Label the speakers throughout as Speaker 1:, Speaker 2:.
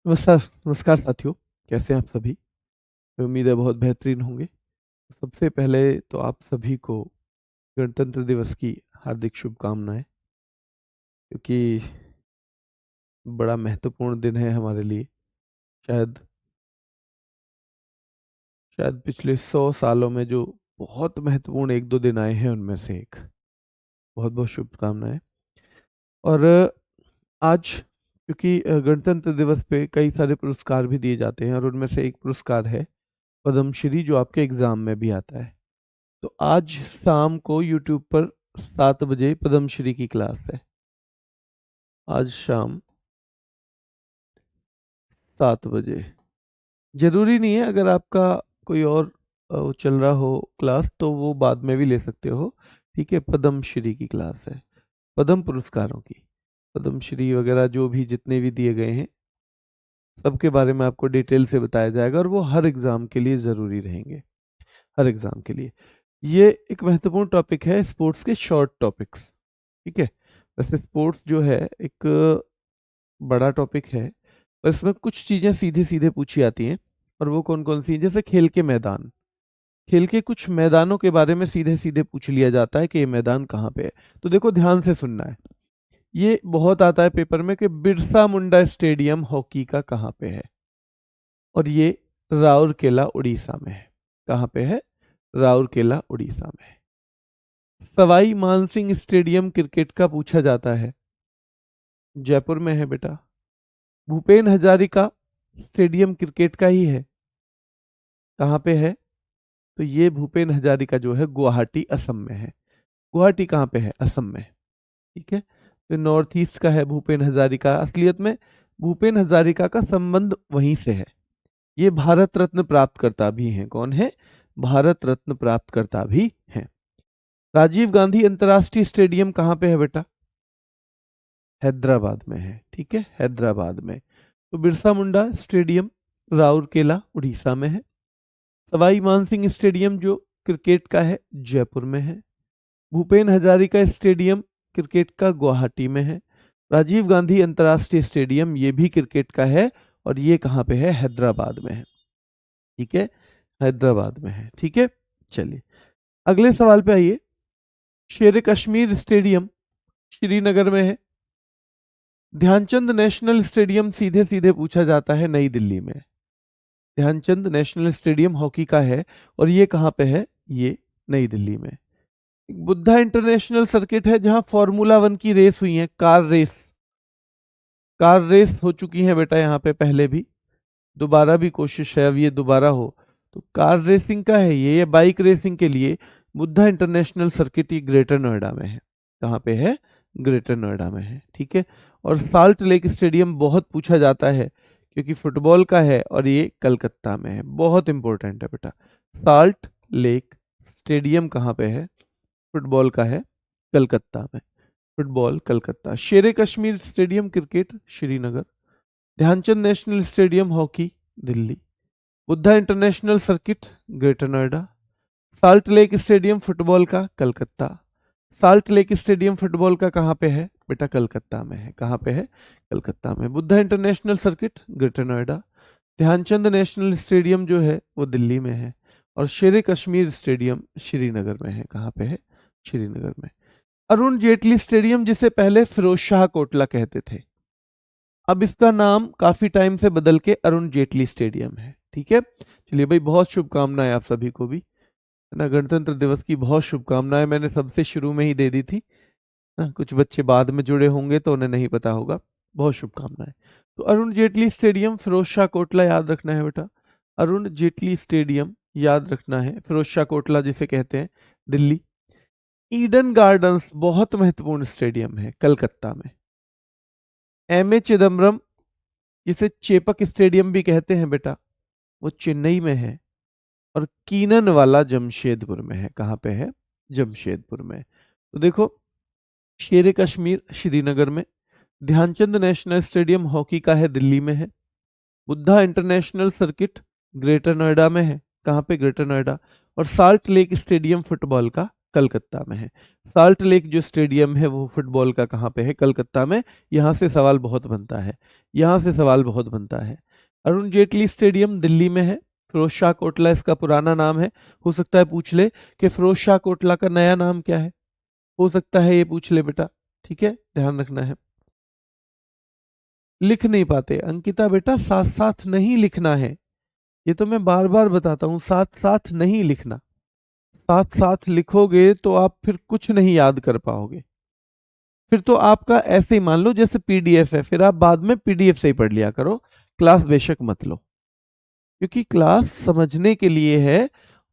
Speaker 1: नमस्कार नमस्कार साथियों, कैसे हैं आप सभी? उम्मीद है बहुत बेहतरीन होंगे। सबसे पहले तो आप सभी को गणतंत्र दिवस की हार्दिक शुभकामनाएँ, क्योंकि बड़ा महत्वपूर्ण दिन है हमारे लिए। शायद शायद पिछले 100 सालों में जो बहुत महत्वपूर्ण 1-2 दिन आए हैं, उनमें से एक। बहुत-बहुत शुभकामनाएँ। और आज क्योंकि गणतंत्र दिवस पे कई सारे पुरस्कार भी दिए जाते हैं और उनमें से एक पुरस्कार है पद्मश्री, जो आपके एग्ज़ाम में भी आता है। तो आज शाम को यूट्यूब पर 7 बजे पद्मश्री की क्लास है। आज शाम 7 बजे। ज़रूरी नहीं है, अगर आपका कोई और वो चल रहा हो क्लास, तो वो बाद में भी ले सकते हो। ठीक है? पद्मश्री की क्लास है। पद्म पुरस्कारों की। पद्मश्री वगैरह जो भी जितने भी दिए गए हैं, सबके बारे में आपको डिटेल से बताया जाएगा और वो हर एग्ज़ाम के लिए ज़रूरी रहेंगे। हर एग्ज़ाम के लिए। ये एक महत्वपूर्ण टॉपिक है, स्पोर्ट्स के शॉर्ट टॉपिक्स। ठीक है? वैसे स्पोर्ट्स जो है एक बड़ा टॉपिक है, और इसमें कुछ चीज़ें सीधे-सीधे पूछी आती हैं, और वो कौन-कौन सी हैं? जैसे खेल के मैदान। खेल के कुछ मैदानों के बारे में सीधे-सीधे पूछ लिया जाता है कि ये मैदान कहाँ पे है। तो देखो, ध्यान से सुनना है। ये बहुत आता है पेपर में कि बिरसा मुंडा स्टेडियम हॉकी का कहाँ पे है? और ये राउरकेला, उड़ीसा में है। कहाँ पे है? राउरकेला, उड़ीसा में है। सवाई मानसिंह स्टेडियम क्रिकेट का पूछा जाता है, जयपुर में है बेटा। भूपेन हजारिका स्टेडियम क्रिकेट का ही है, कहाँ पे है? तो ये भूपेन हजारिका जो है गुवाहाटी, असम में है। गुवाहाटी कहाँ पे है? असम में। ठीक है? तो नॉर्थ ईस्ट का है भूपेन हजारिका। असलियत में भूपेन हजारिका का संबंध वहीं से है। ये भारत रत्न प्राप्त करता भी हैं। कौन है? भारत रत्न प्राप्त करता भी हैं। राजीव गांधी अंतर्राष्ट्रीय स्टेडियम कहाँ पे है बेटा? हैदराबाद में है। ठीक है? हैदराबाद में। तो बिरसा मुंडा स्टेडियम राउरकेला, उड़ीसा में है। सवाई मानसिंह स्टेडियम जो क्रिकेट का है, जयपुर में है। भूपेन हजारिका स्टेडियम क्रिकेट का गुवाहाटी में है। राजीव गांधी अंतर्राष्ट्रीय स्टेडियम ये भी क्रिकेट का है, और ये कहाँ पे है? हैदराबाद में है। ठीक है? हैदराबाद में है। ठीक है? चलिए अगले सवाल पे आइए। शेर कश्मीर स्टेडियम श्रीनगर में है। ध्यानचंद नेशनल स्टेडियम सीधे सीधे पूछा जाता है, नई दिल्ली में। ध्यानचंद नेशनल स्टेडियम हॉकी का है, और ये कहाँ पे है? ये नई दिल्ली में। बुद्धा इंटरनेशनल सर्किट है, जहां फॉर्मूला 1 की रेस हुई है, कार रेस। कार रेस हो चुकी है बेटा यहाँ पे पहले भी, दोबारा भी कोशिश है अब ये दोबारा हो। तो कार रेसिंग का है ये बाइक रेसिंग के लिए बुद्धा इंटरनेशनल सर्किट, ये ग्रेटर नोएडा में है। कहाँ पे है? ग्रेटर नोएडा में है। ठीक है? और साल्ट लेक स्टेडियम बहुत पूछा जाता है, क्योंकि फुटबॉल का है, और ये कलकत्ता में है। बहुत इंपॉर्टेंट है बेटा। साल्ट लेक स्टेडियम कहाँ पे है? फुटबॉल का है, कलकत्ता में। Football Calcutta. Sher Kashmir stadium cricket, Srinagar. Dhyanchand national stadium hockey, Delhi. Buddh international circuit, greater Noida. Salt lake stadium football का, Calcutta. Salt lake stadium football का कहाँ पे है बेटा? कलकत्ता में है। कहाँ पे है? कलकत्ता में। Buddha international circuit, greater Noida. Dhyanchand national stadium जो है वो दिल्ली में है, और शेर कश्मीर स्टेडियम श्रीनगर में है। कहाँ पे है? श्रीनगर में। अरुण जेटली स्टेडियम, जिसे पहले फिरोज शाह कोटला कहते थे, अब इसका नाम काफी टाइम से बदल के अरुण जेटली स्टेडियम है। ठीक है? चलिए भाई, बहुत शुभकामनाएं आप सभी को भी, है ना। गणतंत्र दिवस की बहुत शुभकामनाएं मैंने सबसे शुरू में ही दे दी थी ना। कुछ बच्चे बाद में जुड़े होंगे तो उन्हें नहीं पता होगा। बहुत शुभकामनाएं। तो अरुण जेटली स्टेडियम, फिरोज शाह कोटला याद रखना है बेटा। अरुण जेटली स्टेडियम याद रखना है, फिरोज शाह कोटला जिसे कहते हैं, दिल्ली। ईडन गार्डन्स बहुत महत्वपूर्ण स्टेडियम है, कलकत्ता में। एम ए चिदम्बरम, जिसे चेपक स्टेडियम भी कहते हैं बेटा, वो चेन्नई में है। और कीनन वाला जमशेदपुर में है। कहाँ पे है? जमशेदपुर में। तो देखो, शेर कश्मीर श्रीनगर में। ध्यानचंद नेशनल स्टेडियम हॉकी का है, दिल्ली में है। Buddha international circuit greater Noida में है। कहाँ पे? ग्रेटर नोएडा। और साल्ट लेक स्टेडियम फुटबॉल का, कलकत्ता में है। साल्ट लेक जो स्टेडियम है वो फुटबॉल का कहाँ पे है? कलकत्ता में। यहाँ से सवाल बहुत बनता है, यहाँ से सवाल बहुत बनता है। अरुण जेटली स्टेडियम दिल्ली में है। फिरोज शाह कोटला इसका पुराना नाम है। हो सकता है पूछ ले कि फिरोज शाह कोटला का नया नाम क्या है, हो सकता है ये पूछ ले बेटा, ठीक है, ध्यान रखना है। लिख नहीं पाते अंकिता बेटा, साथ साथ नहीं लिखना है, ये तो मैं बार बार बताता हूं, साथ साथ नहीं लिखना। साथ साथ लिखोगे तो आप फिर कुछ नहीं याद कर पाओगे। फिर तो आपका ऐसे ही मान लो जैसे पीडीएफ है, फिर आप बाद में पीडीएफ से ही पढ़ लिया करो, क्लास बेशक मत लो, क्योंकि क्लास समझने के लिए है।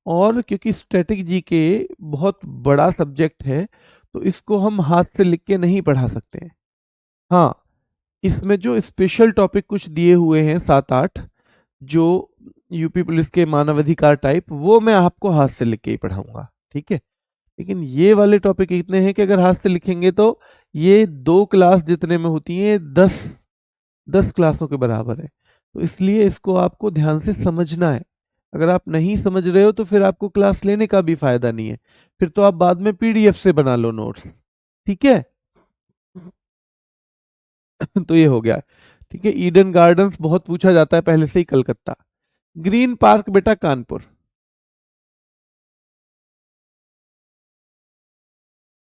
Speaker 1: और क्योंकि स्टैटिक जीके बहुत बड़ा सब्जेक्ट है, तो इसको हम हाथ से लिख के नहीं पढ़ा सकते हैं। हाँ, इसमें जो स्पेशल टॉपिक कुछ दिए हुए हैं 7-8, जो यूपी पुलिस के मानवाधिकार टाइप, वो मैं आपको हाथ से लिख के ही पढ़ाऊंगा, ठीक है। लेकिन ये वाले टॉपिक इतने हैं कि अगर हाथ से लिखेंगे तो ये 2 क्लास जितने में होती हैं 10 क्लासों के बराबर है। तो इसलिए इसको आपको ध्यान से समझना है। अगर आप नहीं समझ रहे हो तो फिर आपको क्लास लेने का भी फायदा नहीं है, फिर तो आप बाद में पीडीएफ से बना लो नोट्स, ठीक है। तो ये हो गया, ठीक है। ईडन गार्डन्स बहुत पूछा जाता है पहले से ही, कलकत्ता। ग्रीन पार्क बेटा कानपुर।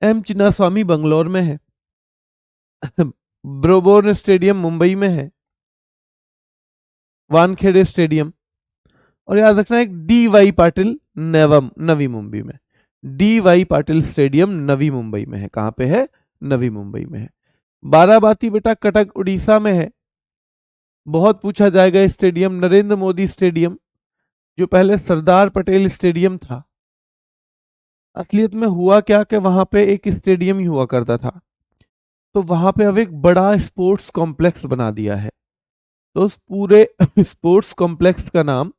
Speaker 1: एम चिन्नास्वामी बंगलौर में है। ब्रोबोर्न स्टेडियम मुंबई में है। वानखेड़े स्टेडियम, और याद रखना एक डी वाई पाटिल नवी मुंबई में। D Y Patil stadium Navi Mumbai में है। कहां पे है? नवी मुंबई में है। बाराबाती बेटा कटक उड़ीसा में है। बहुत पूछा जाएगा स्टेडियम, नरेंद्र मोदी स्टेडियम, जो पहले सरदार पटेल स्टेडियम था। असलियत में हुआ क्या कि वहां पे एक स्टेडियम ही हुआ करता था, तो वहां पे अब एक बड़ा स्पोर्ट्स कॉम्प्लेक्स बना दिया है। तो उस पूरे स्पोर्ट्स कॉम्प्लेक्स का नाम,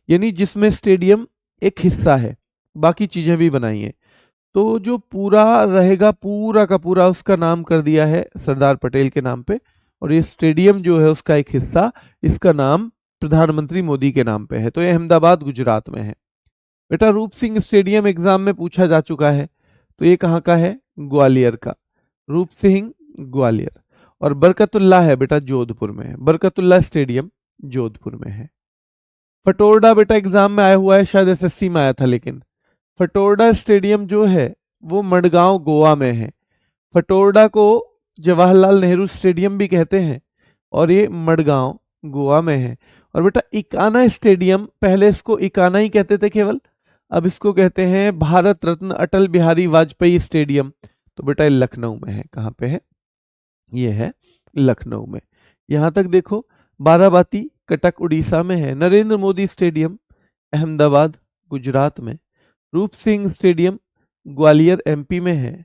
Speaker 1: यानी जिसमें स्टेडियम एक हिस्सा है, बाकी चीजें भी बनाई हैं, तो जो पूरा रहेगा पूरा का पूरा उसका नाम कर दिया है सरदार पटेल के नाम पे। और ये स्टेडियम जो है उसका एक हिस्सा, इसका नाम प्रधानमंत्री मोदी के नाम पे है। तो ये अहमदाबाद गुजरात में है। बेटा रूप सिंह स्टेडियम एग्जाम में पूछा जा चुका है, तो ये कहाँ का है? ग्वालियर का। रूप सिंह ग्वालियर। और बरकतुल्ला है बेटा जोधपुर में है। बरकतुल्ला स्टेडियम जोधपुर में है। फटोरडा बेटा एग्जाम में आया हुआ है, शायद एसएससी में आया था, लेकिन फटोरडा स्टेडियम जो है वो मडगांव गोवा में है। फटोरडा को जवाहरलाल नेहरू स्टेडियम भी कहते हैं, और ये मडगांव गोवा में है। और बेटा इकाना स्टेडियम, पहले इसको इकाना ही कहते थे केवल, अब इसको कहते हैं भारत रत्न अटल बिहारी वाजपेयी स्टेडियम। तो बेटा ये लखनऊ में है। कहाँ पे है? ये है लखनऊ में। यहां तक देखो। बाराबाती कटक उड़ीसा में है। नरेंद्र मोदी स्टेडियम अहमदाबाद गुजरात में। रूप सिंह स्टेडियम ग्वालियर एमपी में है।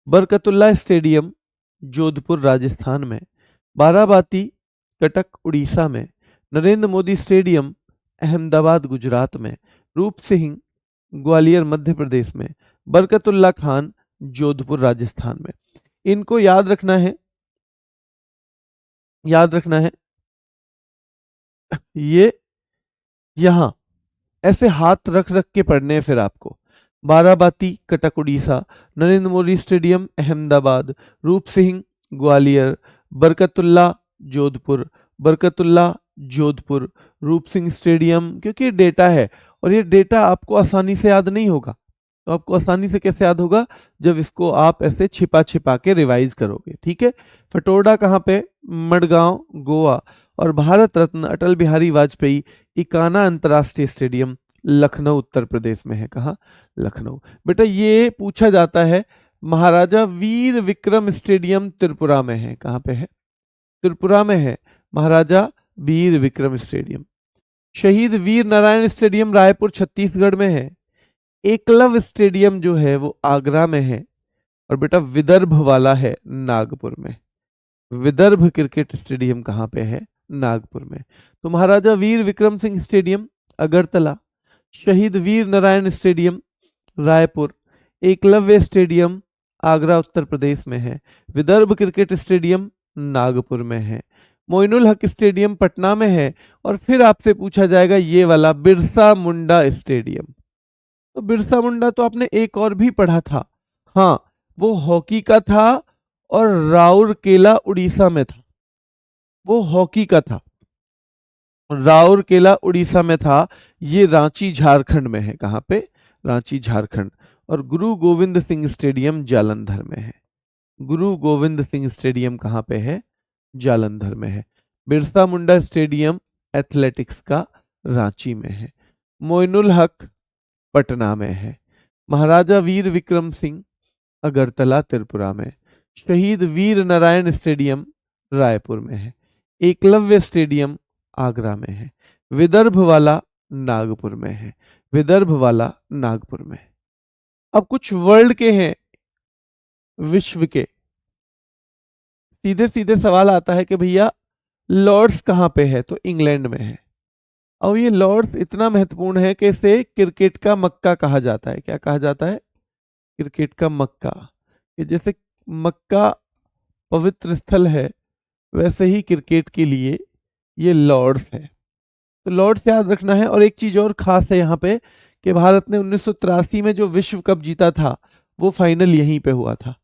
Speaker 1: बरकतुल्ला स्टेडियम जोधपुर राजस्थान में। बाराबाती कटक उड़ीसा में। नरेंद्र मोदी स्टेडियम अहमदाबाद गुजरात में। रूप सिंह ग्वालियर मध्य प्रदेश में। बरकतुल्ला खान जोधपुर राजस्थान में। इनको याद रखना है, याद रखना है। ये यहां ऐसे हाथ रख रख के पढ़ने हैं फिर आपको। बाराबाती कटक उड़ीसा, नरेंद्र मोदी स्टेडियम अहमदाबाद, रूप सिंह ग्वालियर, बरकतुल्ला जोधपुर, बरकतुल्ला जोधपुर, रूप सिंह स्टेडियम, क्योंकि ये डेटा है और ये डेटा आपको आसानी से याद नहीं होगा। तो आपको आसानी से कैसे याद होगा? जब इसको आप ऐसे छिपा छिपा के रिवाइज करोगे, ठीक है। फटोरडा कहाँ पे? मडगांव गोवा। और भारत रत्न अटल बिहारी वाजपेयी इकाना अंतर्राष्ट्रीय स्टेडियम लखनऊ उत्तर प्रदेश में है। कहाँ? लखनऊ। बेटा ये पूछा जाता है, महाराजा वीर विक्रम स्टेडियम त्रिपुरा में है। कहाँ पे है? त्रिपुरा में है महाराजा वीर विक्रम स्टेडियम। शहीद वीर नारायण स्टेडियम रायपुर छत्तीसगढ़ में है। एकलव्य स्टेडियम जो है वो आगरा में है। और बेटा विदर्भ वाला है नागपुर में। विदर्भ क्रिकेट स्टेडियम कहाँ पे है? नागपुर में। तो महाराजा वीर विक्रम सिंह स्टेडियम अगरतला, शहीद वीर नारायण स्टेडियम रायपुर, एकलव्य स्टेडियम आगरा उत्तर प्रदेश में है, विदर्भ क्रिकेट स्टेडियम नागपुर में है, मोइनुल हक स्टेडियम पटना में है। और फिर आपसे पूछा जाएगा ये वाला बिरसा मुंडा स्टेडियम। तो बिरसा मुंडा तो आपने एक और भी पढ़ा था, हाँ, वो हॉकी का था और राउरकेला उड़ीसा में था। वो हॉकी का था, राउरकेला उड़ीसा में था। ये रांची झारखंड में है। कहाँ पे? रांची झारखंड। और गुरु गोविंद सिंह स्टेडियम जालंधर में है। गुरु गोविंद सिंह स्टेडियम कहाँ पे है? जालंधर में है। बिरसा मुंडा स्टेडियम एथलेटिक्स का रांची में है। मोइनुल हक पटना में है। महाराजा वीर विक्रम सिंह अगरतला त्रिपुरा में। शहीद वीर नारायण स्टेडियम रायपुर में है। एकलव्य स्टेडियम आगरा में है। विदर्भ वाला नागपुर में है। विदर्भ वाला नागपुर में है। अब कुछ वर्ल्ड के हैं, विश्व के। सीधे सीधे सवाल आता है कि भैया लॉर्ड्स कहाँ पे है? तो इंग्लैंड में है। और ये लॉर्ड्स इतना महत्वपूर्ण है कि इसे क्रिकेट का मक्का कहा जाता है। क्या कहा जाता है? क्रिकेट का मक्का। कि जैसे मक्का पवित्र स्थल है, वैसे ही क्रिकेट के लिए ये लॉर्ड्स है। तो लॉर्ड्स याद रखना है। और एक चीज और खास है यहाँ पे कि भारत ने 1983 में जो विश्व कप जीता था, वो फाइनल यहीं पे हुआ था।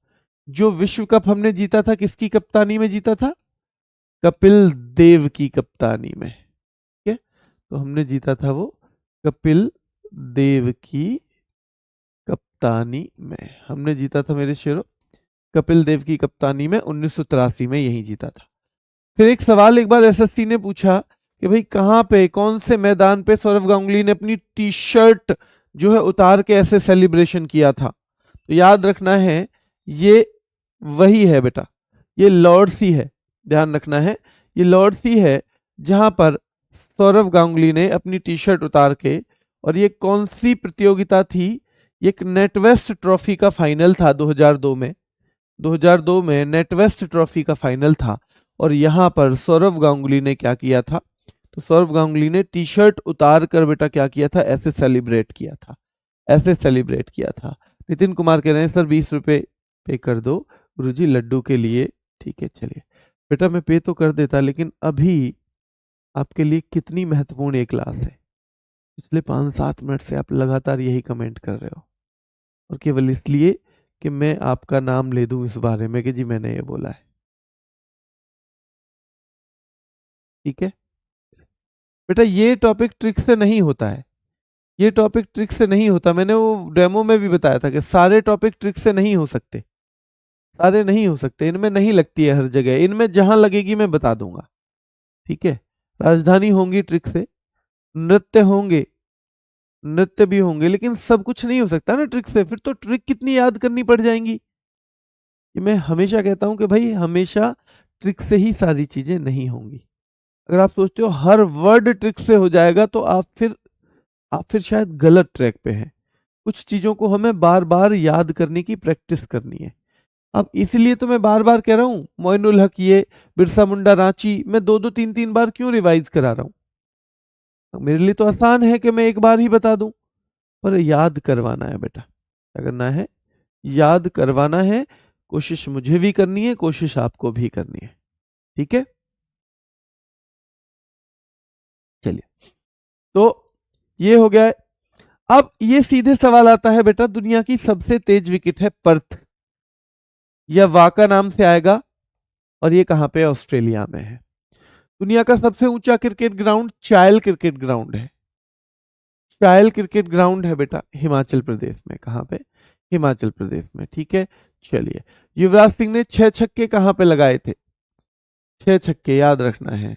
Speaker 1: जो विश्व कप हमने जीता था, किसकी कप्तानी में जीता था? कपिल देव की कप्तानी में। ठीक है, तो हमने जीता था वो कपिल देव की कप्तानी में। हमने जीता था मेरे शेरों, कपिल देव की कप्तानी में 1983 में यही जीता था। फिर एक सवाल एक बार एसएससी ने पूछा कि भाई कहाँ पे, कौन से मैदान पे सौरव गांगुली ने अपनी टी शर्ट जो है उतार के ऐसे सेलिब्रेशन किया था? तो याद रखना है, ये वही है बेटा, ये लॉर्ड्स ही है। ध्यान रखना है, ये लॉर्ड्स ही है जहां पर सौरव गांगुली ने अपनी टी शर्ट उतार के। और ये कौन सी प्रतियोगिता थी? ये एक नेटवेस्ट ट्रॉफी का फाइनल था 2002 में। 2002 में नेटवेस्ट ट्रॉफी का फाइनल था। और यहां पर सौरव गांगुली ने क्या किया था? तो सौरव गांगुली ने टी शर्ट उतार कर बेटा क्या किया था? ऐसे सेलिब्रेट किया था। ऐसे सेलिब्रेट किया था। नितिन कुमार कह रहे हैं सर 20 रुपए पे कर दो गुरुजी लड्डू के लिए। ठीक है, चलिए बेटा मैं पे तो कर देता, लेकिन अभी आपके लिए कितनी महत्वपूर्ण ये क्लास है। पिछले 5-7 मिनट से आप लगातार यही कमेंट कर रहे हो, और केवल इसलिए कि मैं आपका नाम ले दूं इस बारे में कि जी मैंने ये बोला है। ठीक है बेटा, ये टॉपिक ट्रिक से नहीं होता है। ये टॉपिक ट्रिक से नहीं होता। मैंने वो डेमो में भी बताया था कि सारे टॉपिक ट्रिक से नहीं हो सकते। सारे नहीं हो सकते, इनमें नहीं लगती है हर जगह। इनमें जहां लगेगी मैं बता दूंगा। ठीक है, राजधानी होंगी ट्रिक से, नृत्य होंगे, नृत्य भी होंगे, लेकिन सब कुछ नहीं हो सकता ना ट्रिक से। फिर तो ट्रिक कितनी याद करनी पड़ जाएंगी। ये मैं हमेशा कहता हूं कि भाई हमेशा ट्रिक से ही सारी चीजें नहीं होंगी। अगर आप सोचते हो हर वर्ड ट्रिक से हो जाएगा, तो आप फिर शायद गलत ट्रैक पे हैं। कुछ चीजों को हमें बार बार याद करने की प्रैक्टिस करनी है। अब इसलिए तो मैं बार बार कह रहा हूं, मोइनुल हक ये, बिरसा मुंडा रांची, मैं 2-2 3-3 बार क्यों रिवाइज करा रहा हूं? मेरे लिए तो आसान है कि मैं एक बार ही बता दूं, पर याद करवाना है बेटा। क्या करना है? याद करवाना है। कोशिश मुझे भी करनी है, कोशिश आपको भी करनी है। ठीक है, चलिए, तो ये हो गया है। अब ये सीधे सवाल आता है बेटा, दुनिया की सबसे तेज विकेट है पर्थ, यह वाका नाम से आएगा। और ये कहां पे? ऑस्ट्रेलिया में है। दुनिया का सबसे ऊंचा cricket ground Chail cricket ground है। चायल क्रिकेट ग्राउंड है बेटा हिमाचल प्रदेश में। कहां पे? हिमाचल प्रदेश में। ठीक है, चलिए, युवराज सिंह ने 6 छक्के कहां पे लगाए थे? 6 छक्के याद रखना है।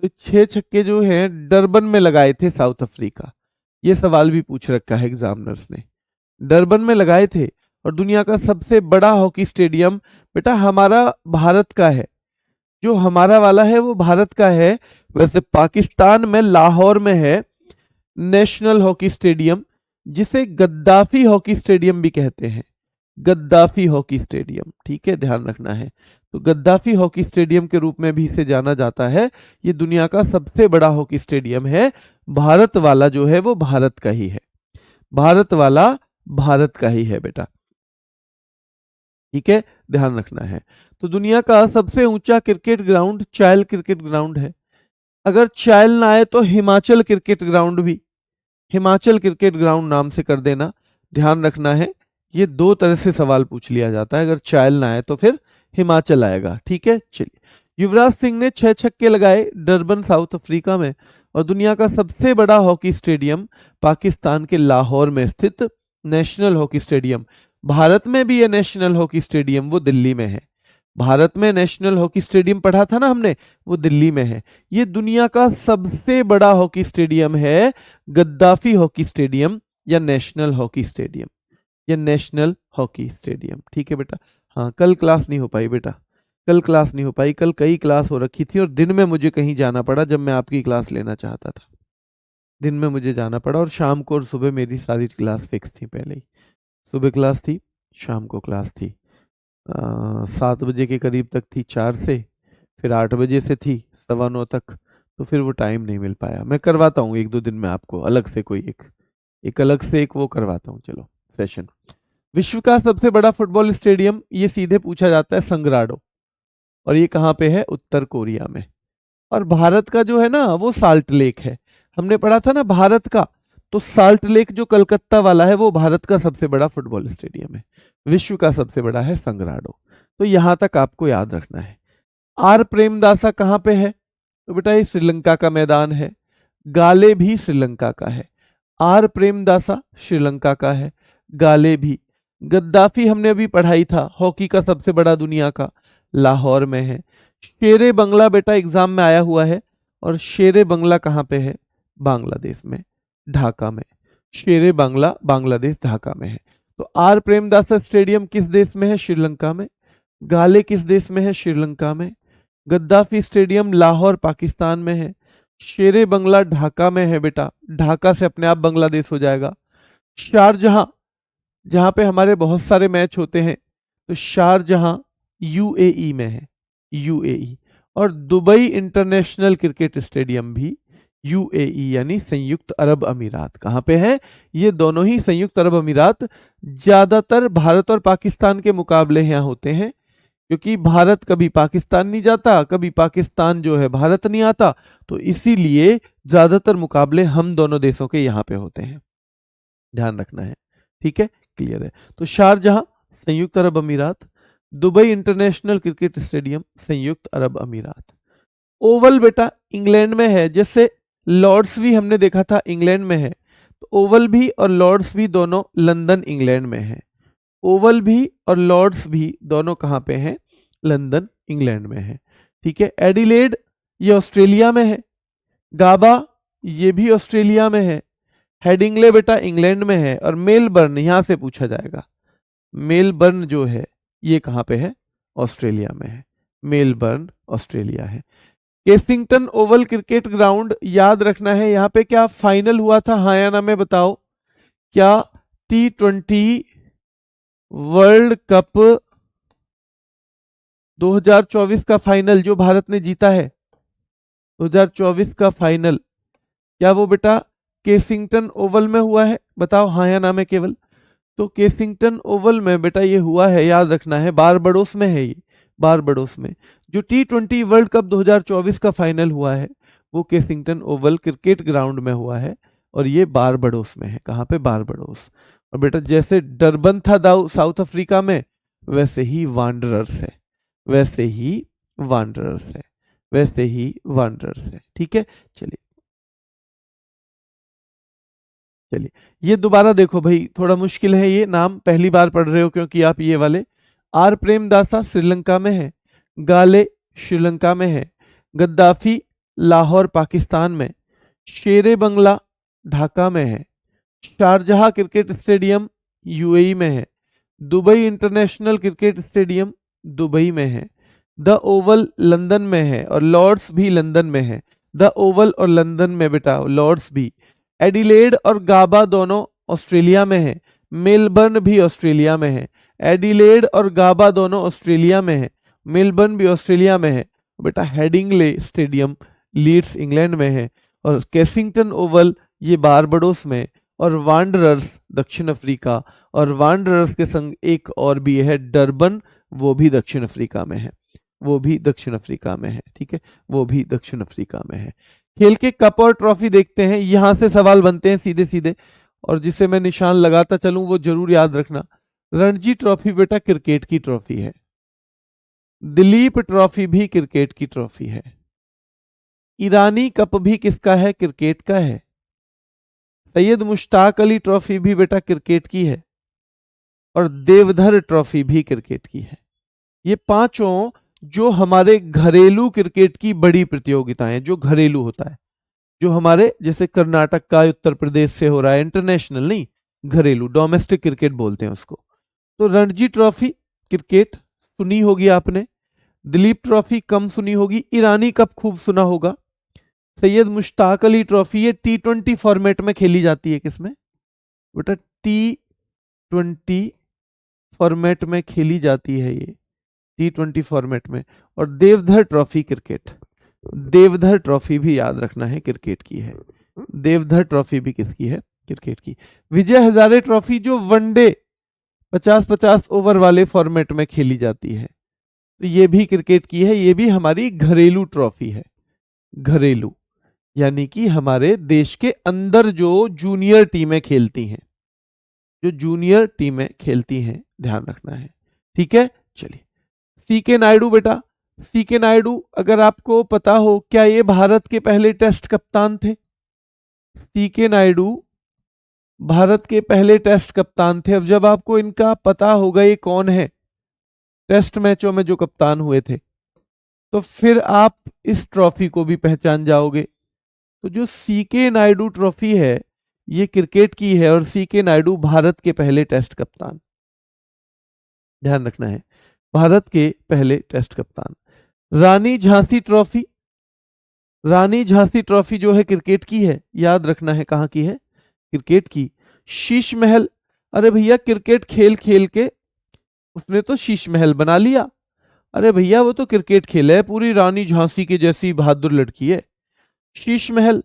Speaker 1: तो 6 छक्के जो है डरबन में लगाए थे, साउथ अफ्रीका। ये सवाल भी पूछ रखा है एग्जामिनर्स ने। डरबन में लगाए थे। और दुनिया का सबसे बड़ा हॉकी स्टेडियम बेटा हमारा भारत का है। जो हमारा वाला है वो भारत का है। वैसे पाकिस्तान में लाहौर में है नेशनल हॉकी स्टेडियम, जिसे गद्दाफी हॉकी स्टेडियम भी कहते हैं। गद्दाफी हॉकी स्टेडियम, ठीक है, ध्यान रखना है। तो गद्दाफी हॉकी स्टेडियम के रूप में भी इसे जाना जाता है। ये दुनिया का सबसे बड़ा हॉकी स्टेडियम है। भारत वाला जो है वो भारत का ही है। भारत वाला भारत का ही है बेटा। ठीक है, ध्यान रखना है। तो दुनिया का सबसे ऊंचा cricket ground Chail cricket ground है। अगर चायल ना आए तो हिमाचल क्रिकेट ग्राउंड भी, हिमाचल क्रिकेट ग्राउंड नाम से कर देना। ध्यान रखना है, ये दो तरह से सवाल पूछ लिया जाता है, अगर चायल ना आए तो फिर हिमाचल आएगा। ठीक है, चलिए। युवराज सिंह ने 6 छक्के लगाए डरबन साउथ अफ्रीका में, और दुनिया का सबसे बड़ा हॉकी स्टेडियम पाकिस्तान के लाहौर में स्थित नेशनल हॉकी स्टेडियम, भारत में भी ये नेशनल हॉकी स्टेडियम वो दिल्ली में है। भारत में नेशनल हॉकी स्टेडियम पढ़ा था ना हमने, वो दिल्ली में है। ये दुनिया का सबसे बड़ा हॉकी स्टेडियम है गद्दाफी हॉकी स्टेडियम या नेशनल हॉकी स्टेडियम, या नेशनल हॉकी स्टेडियम। ठीक है बेटा। हाँ, कल क्लास नहीं हो पाई बेटा, कल क्लास नहीं हो पाई, कल कई क्लास हो रखी थी और दिन में मुझे कहीं जाना पड़ा जब मैं आपकी क्लास लेना चाहता था। दिन में मुझे जाना पड़ा और शाम को और सुबह मेरी सारी क्लास फिक्स थी पहले ही। सुबह क्लास थी, शाम को क्लास थी, 7 बजे के करीब तक थी 4 से, फिर 8 बजे से थी 9:15 तक, तो फिर वो टाइम नहीं मिल पाया। मैं करवाता हूँ 1-2 दिन में आपको अलग से कोई एक अलग से एक वो करवाता हूँ, चलो सेशन। विश्व का सबसे बड़ा फुटबॉल स्टेडियम, ये सीधे पूछा जाता है संगराडो, और ये कहाँ पे है? उत्तर कोरिया में। और भारत का जो है ना वो साल्ट लेक है, हमने पढ़ा था ना भारत का, तो साल्ट लेक जो कलकत्ता वाला है वो भारत का सबसे बड़ा फुटबॉल स्टेडियम है। विश्व का सबसे बड़ा है संगराडो, तो यहां तक आपको याद रखना है। आर प्रेमदासा कहाँ पे है? तो बेटा ये श्रीलंका का मैदान है। गाले भी श्रीलंका का है। आर प्रेमदासा श्रीलंका का है, गाले भी। गद्दाफी हमने अभी पढ़ाई था, हॉकी का सबसे बड़ा दुनिया का, लाहौर में है। शेरे बंगला बेटा एग्जाम में आया हुआ है, और शेरे बंगला कहाँ पे है? बांग्लादेश में, ढाका में। शेरे बांग्ला बांग्लादेश ढाका में है। तो आर प्रेमदासा स्टेडियम किस देश में है? श्रीलंका में। गाले किस देश में है? श्रीलंका में। गद्दाफी स्टेडियम लाहौर पाकिस्तान में है। शेरे बंगला ढाका में है बेटा, ढाका से अपने आप बांग्लादेश हो जाएगा। शारजहां, जहां पे हमारे बहुत सारे मैच होते हैं, तो शारजहां यूएई में है, यूएई। और दुबई इंटरनेशनल क्रिकेट स्टेडियम भी यूएई यानी संयुक्त अरब अमीरात। कहाँ पे है? ये दोनों ही संयुक्त अरब अमीरात। ज्यादातर भारत और पाकिस्तान के मुकाबले यहाँ होते हैं, क्योंकि भारत कभी पाकिस्तान नहीं जाता, कभी पाकिस्तान जो है भारत नहीं आता, तो इसीलिए ज्यादातर मुकाबले हम दोनों देशों के यहाँ पे होते हैं। ध्यान रखना है, ठीक है, क्लियर है। तो शारजहां संयुक्त अरब अमीरात, दुबई इंटरनेशनल क्रिकेट स्टेडियम संयुक्त अरब अमीरात। ओवल बेटा इंग्लैंड में है, जैसे लॉर्ड्स भी हमने देखा था इंग्लैंड में है, तो ओवल भी और लॉर्ड्स भी दोनों लंदन इंग्लैंड में है। ओवल भी और लॉर्ड्स भी दोनों कहाँ पे हैं? लंदन इंग्लैंड में है। ठीक है। एडिलेड ये ऑस्ट्रेलिया में है। गाबा ये भी ऑस्ट्रेलिया में है। हेडिंगले बेटा इंग्लैंड में है। और मेलबर्न यहां से पूछा जाएगा, मेलबर्न जो है ये कहाँ पे है? ऑस्ट्रेलिया में है। मेलबर्न ऑस्ट्रेलिया है। केसिंगटन ओवल क्रिकेट ग्राउंड याद रखना है, यहाँ पे क्या फाइनल हुआ था? हाँ या ना में बताओ, क्या T20 वर्ल्ड कप 2024 का फाइनल जो भारत ने जीता है, 2024 का फाइनल, क्या वो बेटा केसिंगटन ओवल में हुआ है? बताओ हाँ या ना में केवल। तो केसिंगटन ओवल में बेटा ये हुआ है, याद रखना है, बारबडोस में है ये, बारबडोस में। जो T20 वर्ल्ड कप 2024 का फाइनल हुआ है वो केसिंगटन ओवल क्रिकेट ग्राउंड में हुआ है, और ये बारबडोस में है। कहाँ पे? बारबडोस। और बेटा जैसे डरबन था साउथ अफ्रीका में, वैसे ही वांडरर्स है, वैसे ही वांडरर्स है, वैसे ही वांडरर्स है। ठीक है, चलिए चलिए, ये दोबारा देखो भाई, थोड़ा मुश्किल है ये नाम, पहली बार पढ़ रहे हो क्योंकि आप ये वाले। आर प्रेमदासा श्रीलंका में है। गाले श्रीलंका में है। गद्दाफी लाहौर पाकिस्तान में। शेरे बंगला ढाका में है। शारजहां क्रिकेट स्टेडियम यूएई में है। Dubai international cricket stadium Dubai में है। द ओवल लंदन में है, और लॉर्ड्स भी लंदन में है। द ओवल और लंदन में बेटा लॉर्ड्स भी। एडिलेड और गाबा दोनों ऑस्ट्रेलिया में है। मेलबर्न भी ऑस्ट्रेलिया में है। एडिलेड और गाबा दोनों ऑस्ट्रेलिया में है। मेलबर्न भी ऑस्ट्रेलिया में है। बेटा हेडिंगले स्टेडियम लीड्स इंग्लैंड में है। और केसिंगटन ओवल ये बारबडोस में। और वांडरर्स दक्षिण अफ्रीका, और वांडरर्स के संग एक और भी है डरबन, वो भी दक्षिण अफ्रीका में है। वो भी दक्षिण अफ्रीका में है। ठीक है, वो भी दक्षिण अफ्रीका में है। खेल के कप और ट्रॉफी देखते हैं, यहां से सवाल बनते हैं सीधे सीधे, और जिसे मैं निशान लगाता चलूं वो जरूर याद रखना। रणजी ट्रॉफी बेटा क्रिकेट की ट्रॉफी है। दिलीप ट्रॉफी भी क्रिकेट की ट्रॉफी है। ईरानी कप भी किसका है? क्रिकेट का है। सैयद मुश्ताक अली ट्रॉफी भी बेटा क्रिकेट की है, और देवधर ट्रॉफी भी क्रिकेट की है। ये पांचों जो हमारे घरेलू क्रिकेट की बड़ी प्रतियोगिताएं, जो घरेलू होता है, जो हमारे जैसे कर्नाटक का, उत्तर प्रदेश से हो रहा है, इंटरनेशनल नहीं, घरेलू डोमेस्टिक क्रिकेट बोलते हैं उसको। तो रणजी ट्रॉफी क्रिकेट सुनी होगी आपने, दिलीप ट्रॉफी कम सुनी होगी, ईरानी कप खूब सुना होगा, सैयद मुश्ताक अली ट्रॉफी ये T20 फॉर्मेट में खेली जाती है। किसमें बेटा? T20 फॉर्मेट में खेली जाती है ये, T20 फॉर्मेट में। और Deodhar trophy cricket, Deodhar trophy भी याद रखना है, क्रिकेट की है। देवधर ट्रॉफी भी किसकी है? क्रिकेट की। विजय हजारे ट्रॉफी जो वनडे 50-50 ओवर वाले फॉर्मेट में खेली जाती है, तो ये भी क्रिकेट की है। ये भी हमारी घरेलू ट्रॉफी है। घरेलू यानी कि हमारे देश के अंदर जो जूनियर टीमें खेलती हैं, जो जूनियर टीमें खेलती हैं, ध्यान रखना है। ठीक है, चलिए। सीके नायडू बेटा, सीके नायडू अगर आपको पता हो, क्या ये भारत के पहले टेस्ट कप्तान थे? सीके नायडू भारत के पहले टेस्ट कप्तान थे। अब जब आपको इनका पता होगा ये कौन है, टेस्ट मैचों में जो कप्तान हुए थे, तो फिर आप इस ट्रॉफी को भी पहचान जाओगे। तो जो सीके नायडू ट्रॉफी है ये क्रिकेट की है, और सीके नायडू भारत के पहले टेस्ट कप्तान, ध्यान रखना है, भारत के पहले टेस्ट कप्तान। रानी झांसी ट्रॉफी, रानी झांसी ट्रॉफी जो है क्रिकेट की है, याद रखना है कहां की है? क्रिकेट की। शीश महल, अरे भैया क्रिकेट खेल खेल के उसने तो शीश महल बना लिया। अरे भैया वो तो क्रिकेट खेल है, पूरी रानी झांसी की जैसी बहादुर लड़की है। शीश महल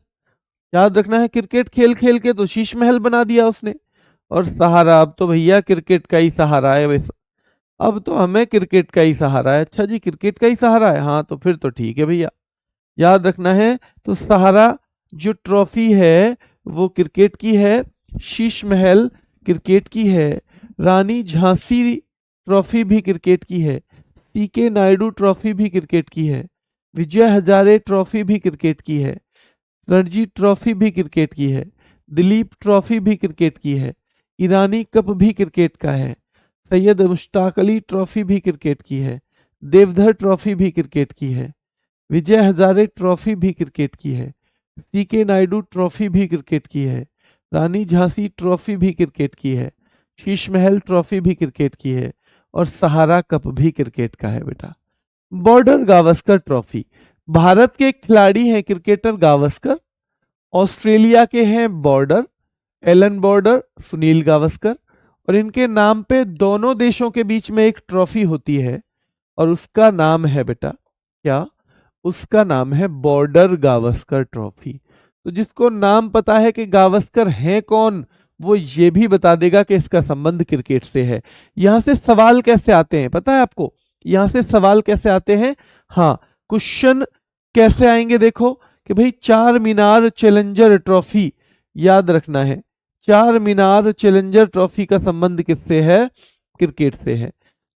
Speaker 1: याद रखना है, क्रिकेट खेल खेल के तो शीश महल बना दिया उसने। और सहारा, अब तो भैया क्रिकेट का ही सहारा है वैसे, अब तो हमें क्रिकेट का ही सहारा है। अच्छा जी, क्रिकेट का ही सहारा है, हाँ तो फिर तो ठीक है भैया, याद रखना है। तो सहारा जो ट्रॉफी है वो क्रिकेट की है, शीश महल क्रिकेट की है, रानी झांसी ट्रॉफी भी क्रिकेट की है, सीके नायडू ट्रॉफी भी क्रिकेट की है, विजय हजारे ट्रॉफी भी क्रिकेट की है, रणजी ट्रॉफी भी क्रिकेट की है, दिलीप ट्रॉफी भी क्रिकेट की है, ईरानी कप भी क्रिकेट का है, सैयद मुश्ताक अली ट्रॉफी भी क्रिकेट की है, देवधर ट्रॉफी भी क्रिकेट की है, विजय हजारे ट्रॉफी भी क्रिकेट की है, सीके नायडू ट्रॉफी भी क्रिकेट की है, रानी झांसी ट्रॉफी भी क्रिकेट की है, शीश महल ट्रॉफी भी क्रिकेट की है, और सहारा कप भी क्रिकेट का है बेटा। बॉर्डर गावस्कर ट्रॉफी, भारत के खिलाड़ी हैं क्रिकेटर गावस्कर, ऑस्ट्रेलिया के हैं border, Allan Border, Sunil Gavaskar, और इनके नाम पे दोनों देशों के बीच में एक ट्रॉफी होती है, और उसका नाम है बेटा क्या? उसका नाम है बॉर्डर गावस्कर ट्रॉफी। तो जिसको नाम पता है कि गावस्कर हैं कौन, वो ये भी बता देगा कि इसका संबंध क्रिकेट से है। यहां से सवाल कैसे आते हैं पता है आपको? यहां से सवाल कैसे आते हैं? हाँ, क्वेश्चन कैसे आएंगे देखो, कि भाई चार मीनार चैलेंजर ट्रॉफी, याद रखना है, चार मीनार चैलेंजर ट्रॉफी का संबंध किससे है? क्रिकेट से है।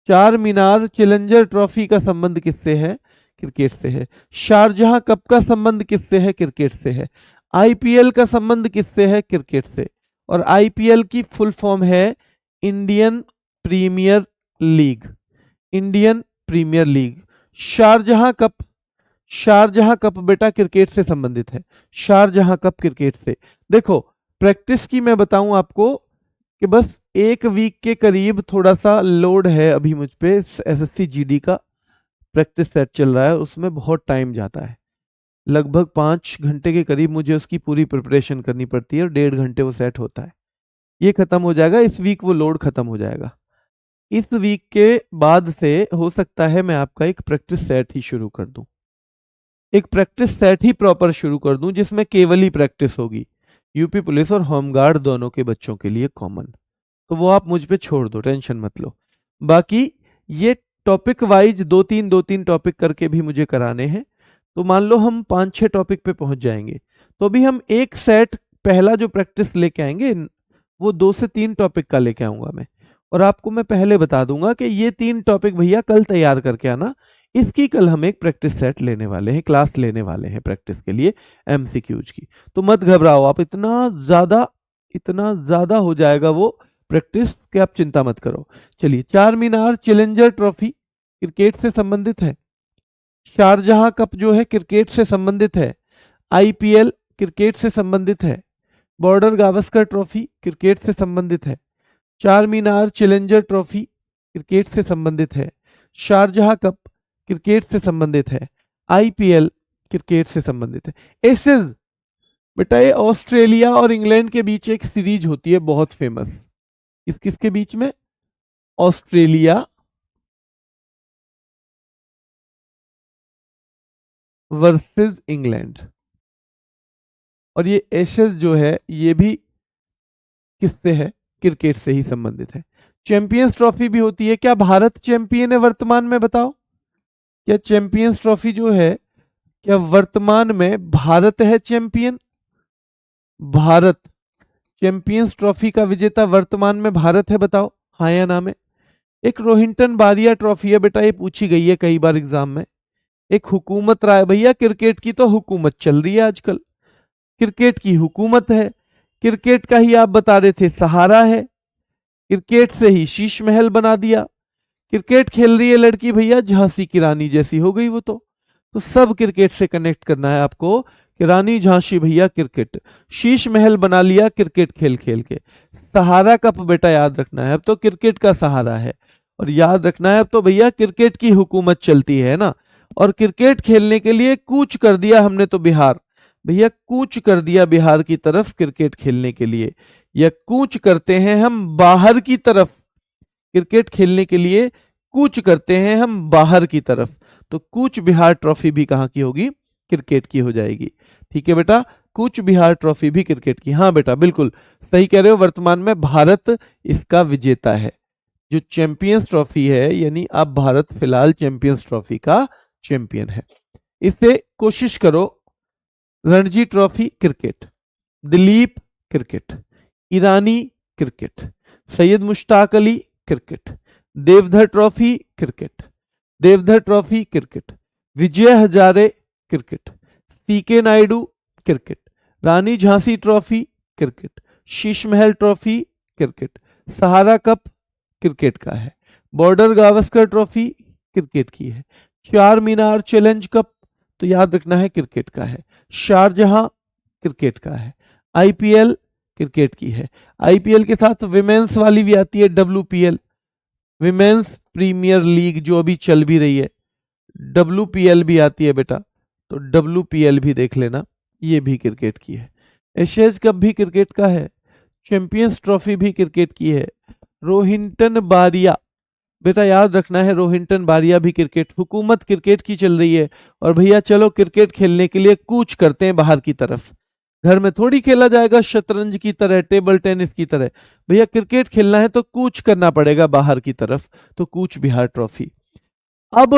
Speaker 1: चार मीनार चैलेंजर ट्रॉफी का संबंध किससे है? क्रिकेट से है। शारजहां कप का संबंध किससे है? क्रिकेट से है। आईपीएल का संबंध किससे है? क्रिकेट से। और आईपीएल की फुल फॉर्म है Indian premier league, Indian premier league. Sharjah cup, Sharjah cup बेटा क्रिकेट से संबंधित है, शारजहां कप क्रिकेट से। देखो प्रैक्टिस की मैं बताऊं आपको कि बस एक वीक के करीब थोड़ा सा लोड है अभी मुझ पे, एसएससी जीडी का प्रैक्टिस सेट चल रहा है, उसमें बहुत टाइम जाता है, लगभग 5 घंटे के करीब मुझे उसकी पूरी प्रिपरेशन करनी पड़ती है, और 1.5 घंटे वो सेट होता है। ये खत्म हो जाएगा इस वीक, वो लोड खत्म हो जाएगा। इस वीक के बाद से हो सकता है मैं आपका एक प्रैक्टिस सेट ही शुरू कर दूं, एक प्रैक्टिस सेट ही प्रॉपर शुरू कर दूं, जिसमें केवल ही प्रैक्टिस होगी, यूपी पुलिस और होमगार्ड दोनों के बच्चों के लिए कॉमन। तो वो आप मुझ पे छोड़ दो, टेंशन मत लो। बाकी ये टॉपिक वाइज दो तीन टॉपिक करके भी मुझे कराने हैं। तो मान लो हम 5-6 टॉपिक पे पहुंच जाएंगे, तो अभी हम एक सेट पहला जो प्रैक्टिस लेके आएंगे वो 2 से 3 टॉपिक का लेके आऊंगा मैं। और आपको मैं पहले बता दूंगा कि ये 3 टॉपिक भैया कल तैयार करके आना, इसकी कल हम एक प्रैक्टिस सेट लेने वाले हैं, क्लास लेने वाले हैं प्रैक्टिस के लिए एमसीक्यूज की। तो मत घबराओ आप, इतना ज्यादा हो जाएगा वो प्रैक्टिस कि आप चिंता मत करो। चलिए, चार मीनार चैलेंजर ट्रॉफी क्रिकेट से संबंधित है, शारजहां कप जो है क्रिकेट से संबंधित है, आईपीएल क्रिकेट से संबंधित है, बॉर्डर गावस्कर ट्रॉफी क्रिकेट से संबंधित है, चार मीनार चैलेंजर ट्रॉफी क्रिकेट से संबंधित है, शारजहां कप क्रिकेट से संबंधित है, आईपीएल क्रिकेट से संबंधित है। एशेज बेटा ये ऑस्ट्रेलिया और इंग्लैंड के बीच एक सीरीज होती है बहुत फेमस, किसके बीच में? Australia versus England. और ये एशेज जो है ये भी किससे है? क्रिकेट से ही संबंधित है। चैंपियंस ट्रॉफी भी होती है। क्या भारत चैंपियन है वर्तमान में? बताओ, क्या चैंपियंस ट्रॉफी जो है, क्या वर्तमान में भारत है चैंपियन? भारत चैंपियंस ट्रॉफी का विजेता वर्तमान में भारत है, बताओ हाँ या ना में। एक रोहिंटन बारिया ट्रॉफी है बेटा, ये पूछी गई है कई बार एग्जाम में। एक हुकूमत राय, भैया क्रिकेट की तो हुकूमत चल रही है आजकल, क्रिकेट की हुकूमत है। क्रिकेट का ही आप बता रहे थे सहारा है, क्रिकेट से ही शीश महल बना दिया। क्रिकेट खेल रही है लड़की भैया, झांसी की रानी जैसी हो गई वो तो सब क्रिकेट से कनेक्ट करना है आपको कि रानी झांसी भैया क्रिकेट, शीश महल बना लिया क्रिकेट खेल खेल के। सहारा कप बेटा याद रखना है, अब तो क्रिकेट का सहारा है। और याद रखना है अब तो भैया क्रिकेट की हुकूमत चलती है ना। और क्रिकेट खेलने के लिए कूच कर दिया हमने तो बिहार, भैया कूच कर दिया बिहार की तरफ क्रिकेट खेलने के लिए, या कूच करते हैं हम बाहर की तरफ क्रिकेट खेलने के लिए, कूच करते हैं हम बाहर की तरफ। तो कूच बिहार ट्रॉफी भी कहाँ की होगी? क्रिकेट की हो जाएगी। ठीक है बेटा, कूच बिहार ट्रॉफी भी क्रिकेट की। हाँ बेटा बिल्कुल सही कह रहे हो, वर्तमान में भारत इसका विजेता है। जो चैंपियंस ट्रॉफी है, यानी अब भारत फिलहाल चैंपियंस ट्रॉफी का चैंपियन है। इससे कोशिश करो, Ranji trophy cricket, Duleep cricket, Irani cricket, Syed Mushtaq Ali cricket, Deodhar trophy cricket, Deodhar trophy cricket, Vijay Hazare cricket, C K Naidu cricket, Rani Jhansi trophy cricket, Sheesh Mahal trophy cricket, Sahara cup cricket का है, बॉर्डर गावस्कर ट्रॉफी क्रिकेट की है, चार मीनार चैलेंज कप तो याद रखना है क्रिकेट का है, शारजहां क्रिकेट का है, आईपीएल क्रिकेट की है। आईपीएल के साथ विमेंस वाली भी आती है, डब्ल्यूपीएल विमेंस प्रीमियर लीग जो अभी चल भी रही है, डब्ल्यूपीएल भी आती है बेटा, तो डब्ल्यूपीएल भी देख लेना, ये भी क्रिकेट की है। एशेज कप भी क्रिकेट का है, चैंपियंस ट्रॉफी भी क्रिकेट की है। रोहिंटन बारिया बेटा याद रखना है, रोहिंटन बारिया भी क्रिकेट, हुकूमत क्रिकेट की चल रही है। और भैया चलो क्रिकेट खेलने के लिए कूच करते हैं बाहर की तरफ, घर में थोड़ी खेला जाएगा शतरंज की तरह, टेबल टेनिस की तरह, भैया क्रिकेट खेलना है तो कूच करना पड़ेगा बाहर की तरफ, तो कूच बिहार ट्रॉफी। अब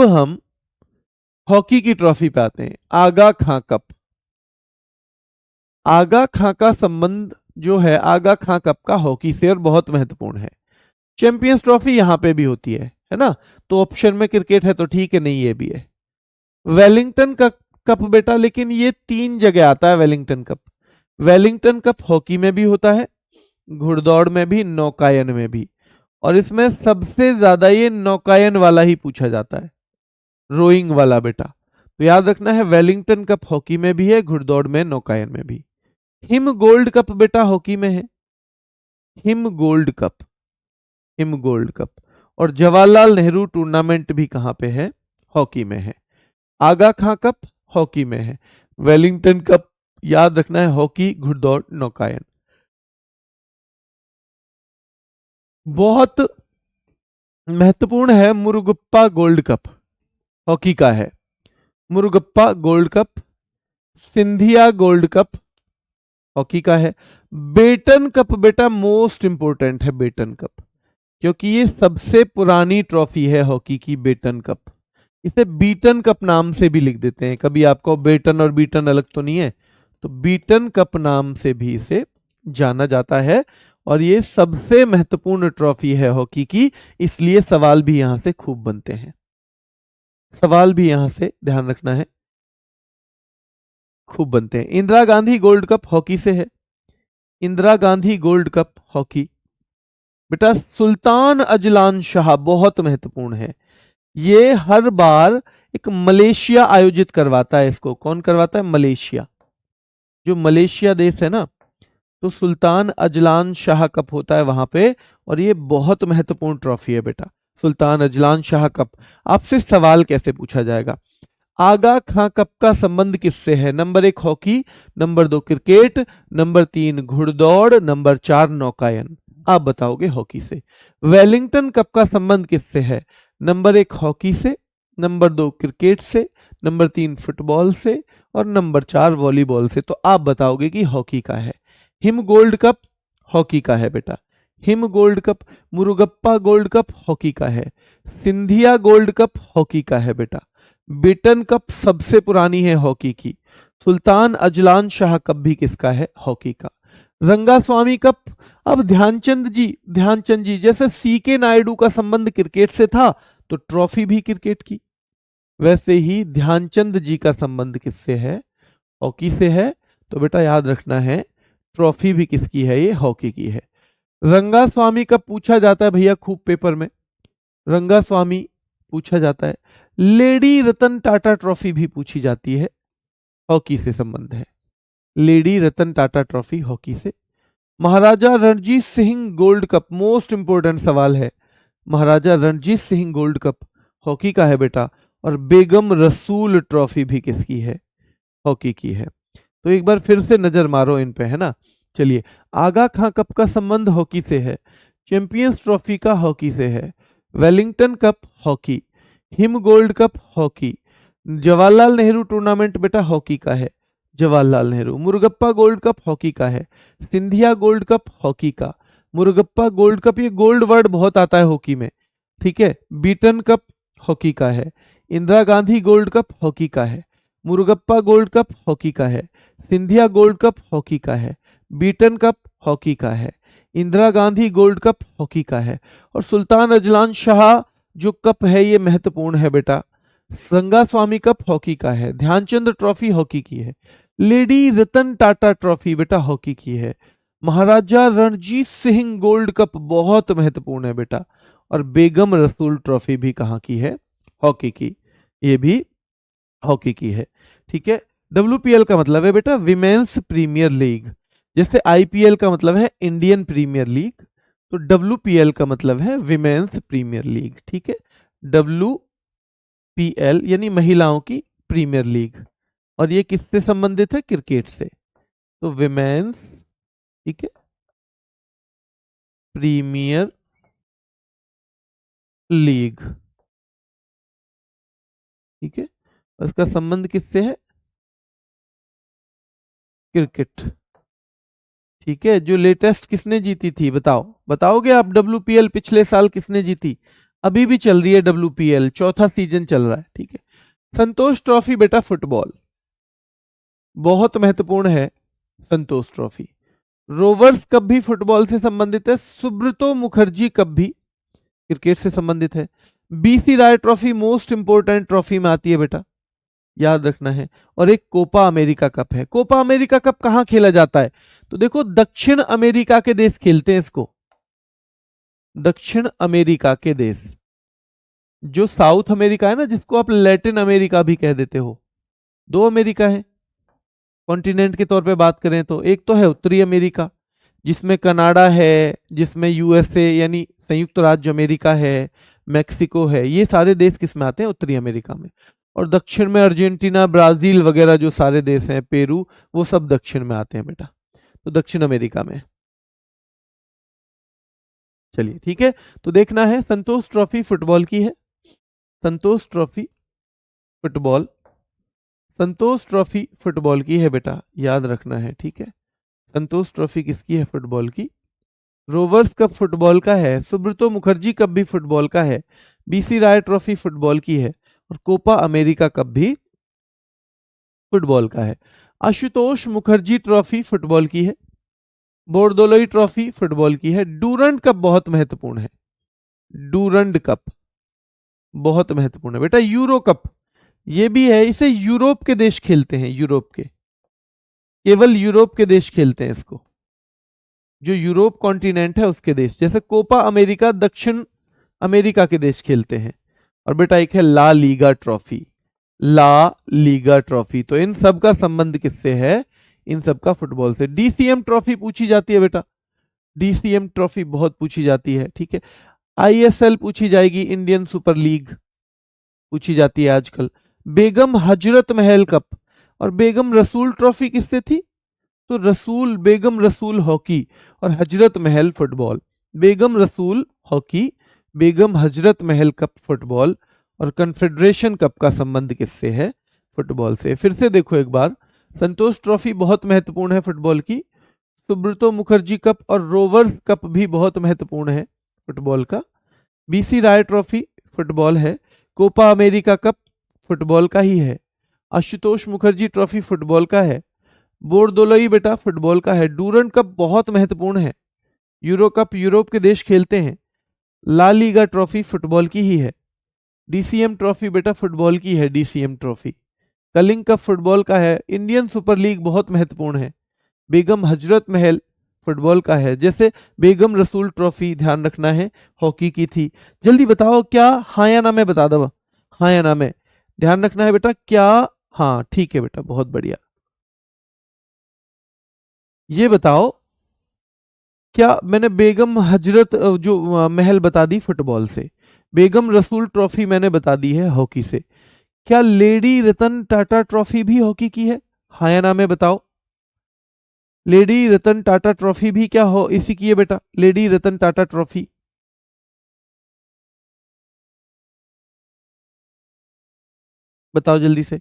Speaker 1: हम हॉकी की ट्रॉफी पे आते हैं, आगा खां कप। आगा खां का संबंध जो है आगा खां कप का हॉकी से और बहुत महत्वपूर्ण है। चैंपियंस ट्रॉफी यहां पे भी होती है ना, तो ऑप्शन में क्रिकेट है तो ठीक है, नहीं ये भी है। वेलिंगटन का कप बेटा, लेकिन ये 3 जगह आता है Wellington cup. Wellington cup hockey में भी होता है, घुड़दौड़ में भी, नौकायन में भी, और इसमें सबसे ज्यादा ये नौकायन वाला ही पूछा जाता है, रोइंग वाला बेटा। तो याद रखना है वेलिंगटन कप हॉकी में भी है, घुड़दौड़ में, नौकायन में भी। हिम गोल्ड कप बेटा हॉकी में है, him gold cup, him gold cup. और जवाहरलाल नेहरू टूर्नामेंट भी कहां पे है? हॉकी में है। आगा खां कप हॉकी में है, वेलिंगटन कप याद रखना है हॉकी, घुड़दौड़, नौकायन। बहुत महत्वपूर्ण है मुरुगप्पा गोल्ड कप, हॉकी का है, Murugappa gold cup, Scindia gold cup, hockey का है। बेटन कप बेटा मोस्ट इंपोर्टेंट है, बेटन कप, क्योंकि ये सबसे पुरानी ट्रॉफी है हॉकी की, बेटन कप। इसे बीटन कप नाम से भी लिख देते हैं, कभी आपको बेटन और बीटन अलग तो नहीं है, तो बीटन कप नाम से भी इसे जाना जाता है। और ये सबसे महत्वपूर्ण ट्रॉफी है हॉकी की, इसलिए सवाल भी यहां से खूब बनते हैं, सवाल भी यहां से ध्यान रखना है, खूब बनते हैं। Indira Gandhi gold cup hockey से है, Indira Gandhi gold cup hockey. बेटा सुल्तान अजलान शाह बहुत महत्वपूर्ण है, ये हर बार एक मलेशिया आयोजित करवाता है, इसको कौन करवाता है? मलेशिया, जो मलेशिया देश है ना, तो सुल्तान अजलान शाह कप होता है वहां पे, और ये बहुत महत्वपूर्ण ट्रॉफी है बेटा, सुल्तान अजलान शाह कप। आपसे सवाल कैसे पूछा जाएगा? आगा खां कप का संबंध किससे है? Number 1 hockey, number 2 cricket, number 3 घुड़दौड़, नंबर 4 नौकायन। आप बताओगे हॉकी से। वेलिंगटन कप का संबंध किससे है? नंबर 1 हॉकी से, नंबर 2 क्रिकेट से, नंबर 3 फुटबॉल से, और नंबर 4 वॉलीबॉल से। तो आप बताओगे कि हॉकी का है। हिम गोल्ड कप हॉकी का है बेटा, him gold cup. Murugappa gold cup hockey का है। सिंधिया गोल्ड कप हॉकी का है बेटा। बेटन कप सबसे पुरानी है हॉकी की। सुल्तान अजलान शाह कप भी किसका है? हॉकी का। रंगास्वामी कप, अब ध्यानचंद जी जैसे सी के नायडू का संबंध क्रिकेट से था, तो ट्रॉफी भी क्रिकेट की, वैसे ही ध्यानचंद जी का संबंध किससे है? हॉकी से है। तो बेटा याद रखना है, ट्रॉफी भी किसकी है? ये हॉकी की है। रंगास्वामी कप पूछा जाता है भैया खूब पेपर में, रंगास्वामी पूछा जाता है। लेडी रतन टाटा ट्रॉफी भी पूछी जाती है, हॉकी से संबंध है, lady Ratan Tata trophy hockey से। Maharaja Ranjit Singh gold cup, most important सवाल है, Maharaja Ranjit Singh gold cup hockey का है बेटा। और बेगम रसूल ट्रॉफी भी किसकी है? हॉकी की है। तो एक बार फिर से नजर मारो इन पे, है ना। चलिए, आगा खां कप का संबंध हॉकी से है, चैंपियंस ट्रॉफी का हॉकी से है, Wellington cup hockey, him gold cup hockey, Jawaharlal Nehru tournament बेटा हॉकी का है, Jawaharlal Nehru. Murugappa gold cup hockey का है, सिंधिया गोल्ड कप हॉकी का। मुरुगप्पा गोल्ड कप, ये गोल्ड वर्ड बहुत आता है हॉकी में, ठीक है। बीटन कप हॉकी का है। Indira Gandhi gold cup hockey का है। मुरुगप्पा गोल्ड कप हॉकी का है। सिंधिया गोल्ड कप हॉकी का है। बीटन कप हॉकी का है। Indira Gandhi gold cup hockey का है। और सुल्तान अजलान शाह जो कप है ये महत्वपूर्ण है बेटा, रंगास्वामी कप हॉकी का है। ध्यानचंद ट्रॉफी हॉकी की है। लेडी रतन टाटा ट्रॉफी बेटा हॉकी की है। महाराजा रणजीत सिंह गोल्ड कप बहुत महत्वपूर्ण है बेटा। और बेगम रसूल ट्रॉफी भी कहाँ की है? हॉकी की, ये भी हॉकी की है, ठीक है। WPL का मतलब है बेटा विमेंस प्रीमियर लीग, जैसे IPL का मतलब है इंडियन प्रीमियर लीग, तो WPL का मतलब है विमेंस प्रीमियर लीग, ठीक है। WPL यानी महिलाओं की प्रीमियर लीग, और ये किससे संबंधित है? क्रिकेट से। तो विमेंस, ठीक है, प्रीमियर लीग, ठीक है, उसका संबंध किससे है? क्रिकेट, ठीक है। जो लेटेस्ट किसने जीती थी बताओ, बताओगे आप? WPL पिछले साल किसने जीती? अभी भी चल रही है WPL, चौथा सीजन चल रहा है, ठीक है। संतोष ट्रॉफी बेटा फुटबॉल, बहुत महत्वपूर्ण है संतोष ट्रॉफी। रोवर्स कप भी फुटबॉल से संबंधित है। सुब्रतो मुखर्जी कप भी क्रिकेट से संबंधित है। BC राय ट्रॉफी मोस्ट इंपोर्टेंट ट्रॉफी में आती है बेटा, याद रखना है। और एक कोपा अमेरिका कप है। कोपा अमेरिका कप कहां खेला जाता है? तो देखो दक्षिण अमेरिका के देश खेलते हैं इसको, दक्षिण अमेरिका के देश। जो साउथ अमेरिका है ना, जिसको आप लैटिन अमेरिका भी कह देते हो, दो अमेरिका है कॉन्टिनेंट के तौर पे बात करें तो। एक तो है उत्तरी अमेरिका, जिसमें कनाडा है, जिसमें USA यानी संयुक्त राज्य अमेरिका है, मैक्सिको है, ये सारे देश किस में आते हैं? उत्तरी अमेरिका में। और दक्षिण में अर्जेंटीना, ब्राजील वगैरह जो सारे देश हैं, पेरू, वो सब दक्षिण में आते हैं बेटा, तो दक्षिण अमेरिका में। चलिए ठीक है, तो देखना है संतोष ट्रॉफी फुटबॉल की है, संतोष ट्रॉफी फुटबॉल, संतोष ट्रॉफी फुटबॉल की है बेटा, याद रखना है, ठीक है। संतोष ट्रॉफी किसकी है? फुटबॉल की। रोवर्स कप फुटबॉल का है। सुब्रतो मुखर्जी कप भी फुटबॉल का है। बीसी राय ट्रॉफी फुटबॉल की है। और कोपा अमेरिका कप भी फुटबॉल का है। आशुतोष मुखर्जी ट्रॉफी फुटबॉल की है। बोर्दोलोई ट्रॉफी फुटबॉल की है। डूरंड कप बहुत महत्वपूर्ण है। डूरंड कप बहुत महत्वपूर्ण है बेटा। यूरो कप ये भी है, इसे यूरोप के देश खेलते हैं। यूरोप के, केवल यूरोप के देश खेलते हैं इसको, जो यूरोप कॉन्टिनेंट है उसके देश। जैसे कोपा अमेरिका दक्षिण अमेरिका के देश खेलते हैं। और बेटा एक है La Liga trophy. La Liga trophy, तो इन सब का संबंध किससे है? इन सब का फुटबॉल से। डीसीएम ट्रॉफी पूछी जाती है बेटा। डीसीएम ट्रॉफी बहुत पूछी जाती है, ठीक है। आईएसएल पूछी जाएगी, इंडियन सुपर लीग पूछी जाती है आजकल। बेगम हजरत महल कप और बेगम रसूल ट्रॉफी किससे थी? तो रसूल, बेगम रसूल हॉकी और हजरत महल फुटबॉल। बेगम रसूल hockey, Begum Hazrat Mahal cup football और कन्फेडरेशन कप का संबंध किससे है? फुटबॉल से। फिर से देखो एक बार, संतोष ट्रॉफी बहुत महत्वपूर्ण है फुटबॉल की। सुब्रतो मुखर्जी कप और रोवर्स कप भी बहुत महत्वपूर्ण है फुटबॉल का। बीसी राय ट्रॉफी फुटबॉल है। कोपा अमेरिका कप फुटबॉल का ही है। आशुतोष मुखर्जी ट्रॉफी फुटबॉल का है। बोर्दोलोई बेटा फुटबॉल का है। डूरंड कप बहुत महत्वपूर्ण है। यूरो कप यूरोप के देश खेलते हैं। ला लीगा ट्रॉफी फुटबॉल की ही है। डीसीएम ट्रॉफी बेटा फुटबॉल की है। DCM trophy Kalinga cup football का है। इंडियन सुपर लीग बहुत महत्वपूर्ण है। बेगम हजरत महल फुटबॉल का है। जैसे बेगम रसूल ट्रॉफी ध्यान रखना है, हॉकी की थी। जल्दी बताओ क्या हाँ या ना में बता दो। हाँ या ना में ध्यान रखना है बेटा। क्या? हाँ ठीक है बेटा, बहुत बढ़िया। ये बताओ क्या मैंने बेगम हजरत जो महल बता दी फुटबॉल से, बेगम रसूल ट्रॉफी मैंने बता दी है हॉकी से। क्या लेडी रतन टाटा ट्रॉफी भी हॉकी की है? हाँ या ना में बताओ। लेडी रतन टाटा ट्रॉफी भी क्या हो इसी की है बेटा? लेडी रतन टाटा ट्रॉफी बताओ जल्दी से।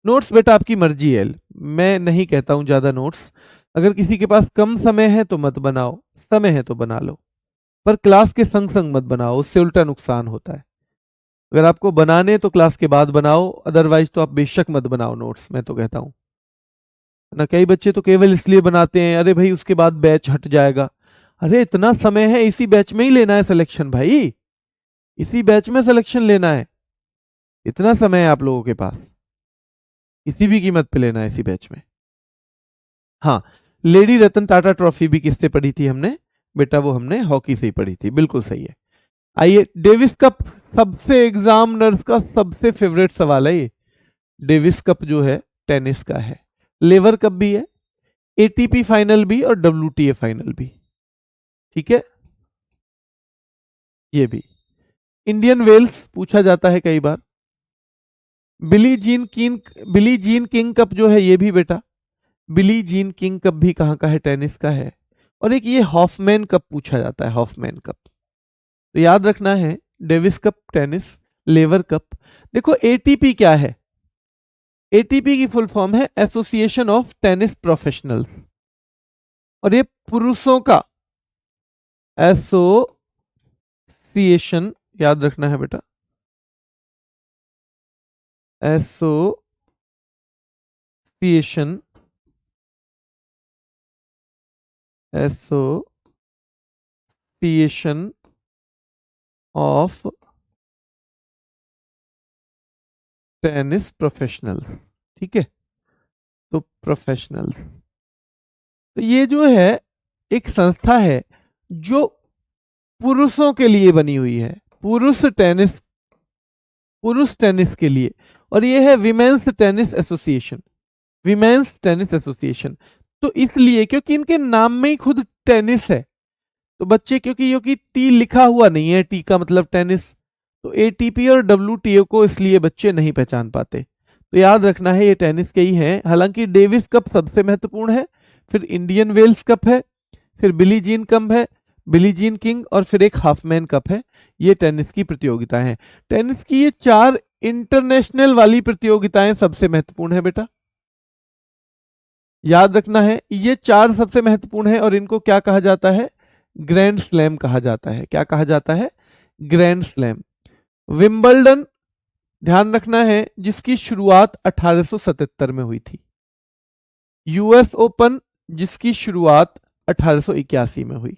Speaker 1: नोट्स बेटा आपकी मर्जी है, मैं नहीं कहता हूं ज्यादा नोट्स। अगर किसी के पास कम समय है तो मत बनाओ, समय है तो बना लो, पर क्लास के संग संग मत बनाओ, उससे उल्टा नुकसान होता है। अगर आपको बनाने तो क्लास के बाद बनाओ, अदरवाइज तो आप बेशक मत बनाओ नोट्स, मैं तो कहता हूं ना। कई बच्चे तो केवल इसलिए बनाते हैं, अरे भाई उसके बाद बैच हट जाएगा। अरे इतना समय है, इसी बैच में ही लेना है सिलेक्शन भाई, इसी बैच में सिलेक्शन लेना है। इतना समय है आप लोगों के पास, किसी भी कीमत पे लेना है इसी बैच में। हाँ, लेडी रतन टाटा ट्रॉफी भी किससे पढ़ी थी हमने? बेटा वो हमने हॉकी से ही पढ़ी थी, बिल्कुल सही है। आइए, डेविस कप सबसे एग्जामिनर्स का सबसे फेवरेट सवाल है ये। डेविस कप जो है टेनिस का है। लेवर कप भी है, एटीपी फाइनल भी और डब्ल्यूटीए फाइनल भी, ठीक है। ये भी इंडियन वेल्स पूछा जाता है कई बार। बिली जीन किंग कप जो है ये भी बेटा, बिली जीन किंग कप भी कहां का है? टेनिस का है। और एक ये हॉफमैन कप पूछा जाता है, हॉफमैन कप। तो याद रखना है, डेविस कप टेनिस, लेवर कप। देखो एटीपी क्या है? एटीपी की फुल फॉर्म है एसोसिएशन ऑफ टेनिस प्रोफेशनल्स, और ये पुरुषों का एसोसिएशन, याद रखना है बेटा, association, association of tennis professionals, ठीक है। तो प्रोफेशनल्स, तो ये जो है एक संस्था है जो पुरुषों के लिए बनी हुई है, पुरुष टेनिस के लिए। और ये है women's tennis association, women's tennis association. तो इसलिए क्योंकि इनके नाम में ही खुद टेनिस है, तो बच्चे क्योंकि टी लिखा हुआ नहीं है, टी का मतलब टेनिस, तो एटीपी और डब्ल्यूटीओ को इसलिए बच्चे नहीं पहचान पाते। तो याद रखना है ये टेनिस के ही हैं। हालांकि डेविस कप सबसे महत्वपूर्ण है, फिर इंडियन वेल्स कप है, फिर बिली जीन कप है, बिली जीन किंग और फिर एक हाफमैन कप है। ये टेनिस की प्रतियोगिताएं हैं। टेनिस की ये 4 इंटरनेशनल वाली प्रतियोगिताएं सबसे महत्वपूर्ण है बेटा, याद रखना है। ये 4 सबसे महत्वपूर्ण है और इनको क्या कहा जाता है? ग्रैंड स्लैम कहा जाता है। क्या कहा जाता है? Grand slam. विंबलडन ध्यान रखना है, जिसकी शुरुआत 1877 में हुई थी। यूएस ओपन जिसकी शुरुआत 1881 में हुई।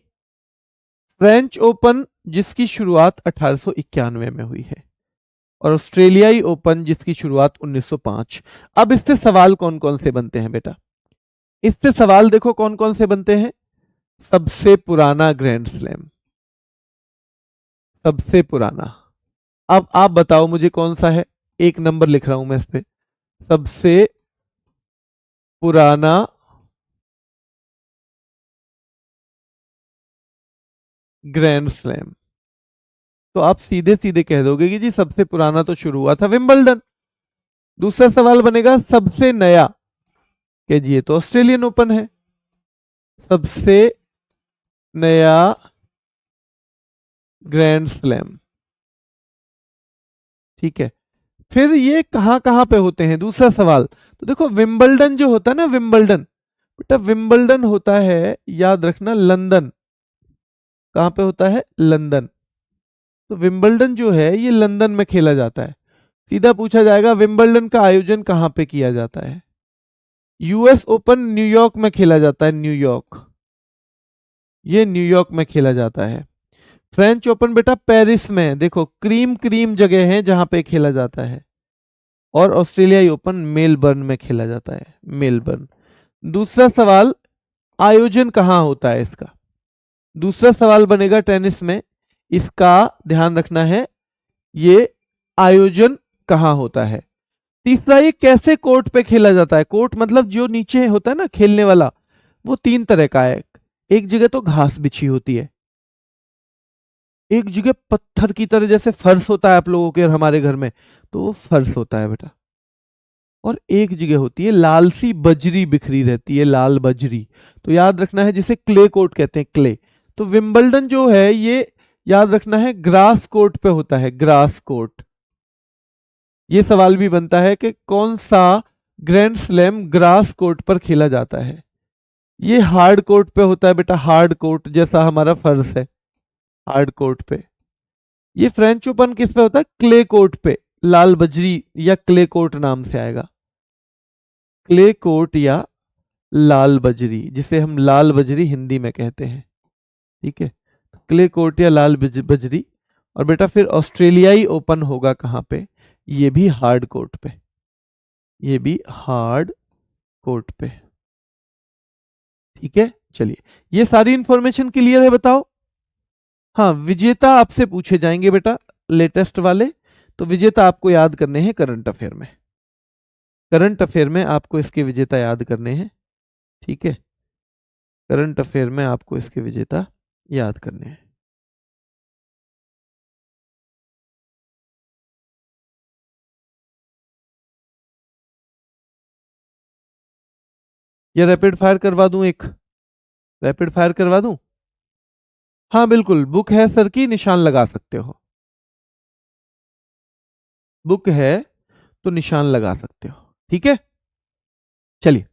Speaker 1: फ्रेंच ओपन जिसकी शुरुआत 1891 में हुई है। और ऑस्ट्रेलियाई ओपन जिसकी शुरुआत 1905। अब इससे सवाल कौन कौन से बनते हैं बेटा? इससे सवाल देखो कौन कौन से बनते हैं। सबसे पुराना ग्रैंड स्लैम, सबसे पुराना। अब आप बताओ मुझे कौन सा है, एक नंबर लिख रहा हूं मैं इस पे। सबसे पुराना ग्रैंड स्लैम। तो आप सीधे सीधे कह दोगे कि जी सबसे पुराना तो शुरू हुआ था विंबलडन। दूसरा सवाल बनेगा सबसे नया, कि जी ये तो ऑस्ट्रेलियन ओपन है। सबसे नया ग्रैंड स्लैम, ठीक है। फिर ये कहां कहां पे होते हैं, दूसरा सवाल। तो देखो विंबलडन जो होता है ना, विंबलडन बेटा, विंबलडन होता है, याद रखना, लंदन। कहां पे होता है? लंदन। तो विंबलडन जो है ये लंदन में खेला जाता है। सीधा पूछा जाएगा विंबलडन का आयोजन कहां पे किया जाता है? यूएस ओपन न्यूयॉर्क में खेला जाता है, न्यूयॉर्क। ये न्यूयॉर्क में खेला जाता है। फ्रेंच ओपन बेटा पेरिस में, देखो क्रीम क्रीम जगह है जहां पे खेला जाता है। और ऑस्ट्रेलियाई ओपन मेलबर्न में खेला जाता है, मेलबर्न। दूसरा सवाल, आयोजन कहां होता है इसका? दूसरा सवाल बनेगा टेनिस में, इसका ध्यान रखना है, ये आयोजन कहां होता है। तीसरा, ये कैसे कोर्ट पे खेला जाता है? कोर्ट मतलब जो नीचे होता है ना खेलने वाला, वो 3 तरह का है। एक जगह तो घास बिछी होती है, एक जगह पत्थर की तरह जैसे फर्श होता है आप लोगों के और हमारे घर में, तो वो फर्श होता है बेटा। और एक जगह होती है लाल सी बजरी बिखरी रहती है, लाल बजरी। तो याद रखना है, जिसे क्ले कोर्ट कहते हैं, क्ले। तो विंबलडन जो है ये याद रखना है ग्रास कोर्ट पे होता है, ग्रास कोर्ट। ये सवाल भी बनता है कि कौन सा ग्रैंड स्लैम ग्रास कोर्ट पर खेला जाता है। ये हार्ड कोर्ट पे होता है बेटा, हार्ड कोर्ट जैसा हमारा फर्श है, हार्ड कोर्ट पे। ये फ्रेंच ओपन किस पे होता है? क्ले कोर्ट पे, लाल बजरी या क्ले कोर्ट नाम से आएगा, क्ले कोर्ट या लाल बजरी, जिसे हम लाल बजरी हिंदी में कहते हैं, ठीक है। क्ले कोर्ट या लाल बजरी। और बेटा फिर ऑस्ट्रेलियाई ओपन होगा कहां पे? ये भी हार्ड कोर्ट पे, ये भी हार्ड कोर्ट पे, ठीक है। चलिए, ये सारी इंफॉर्मेशन क्लियर है, बताओ। हाँ, विजेता आपसे पूछे जाएंगे बेटा, लेटेस्ट वाले। तो विजेता आपको याद करने हैं करंट अफेयर में, करंट अफेयर में आपको इसके विजेता याद करने हैं, ठीक है। करंट अफेयर में आपको इसके विजेता याद करने हैं। या रैपिड फायर करवा दूं एक? रैपिड फायर करवा दूं? हाँ बिल्कुल, बुक है सर की, निशान लगा सकते हो। बुक है तो निशान लगा सकते हो, ठीक है। चलिए,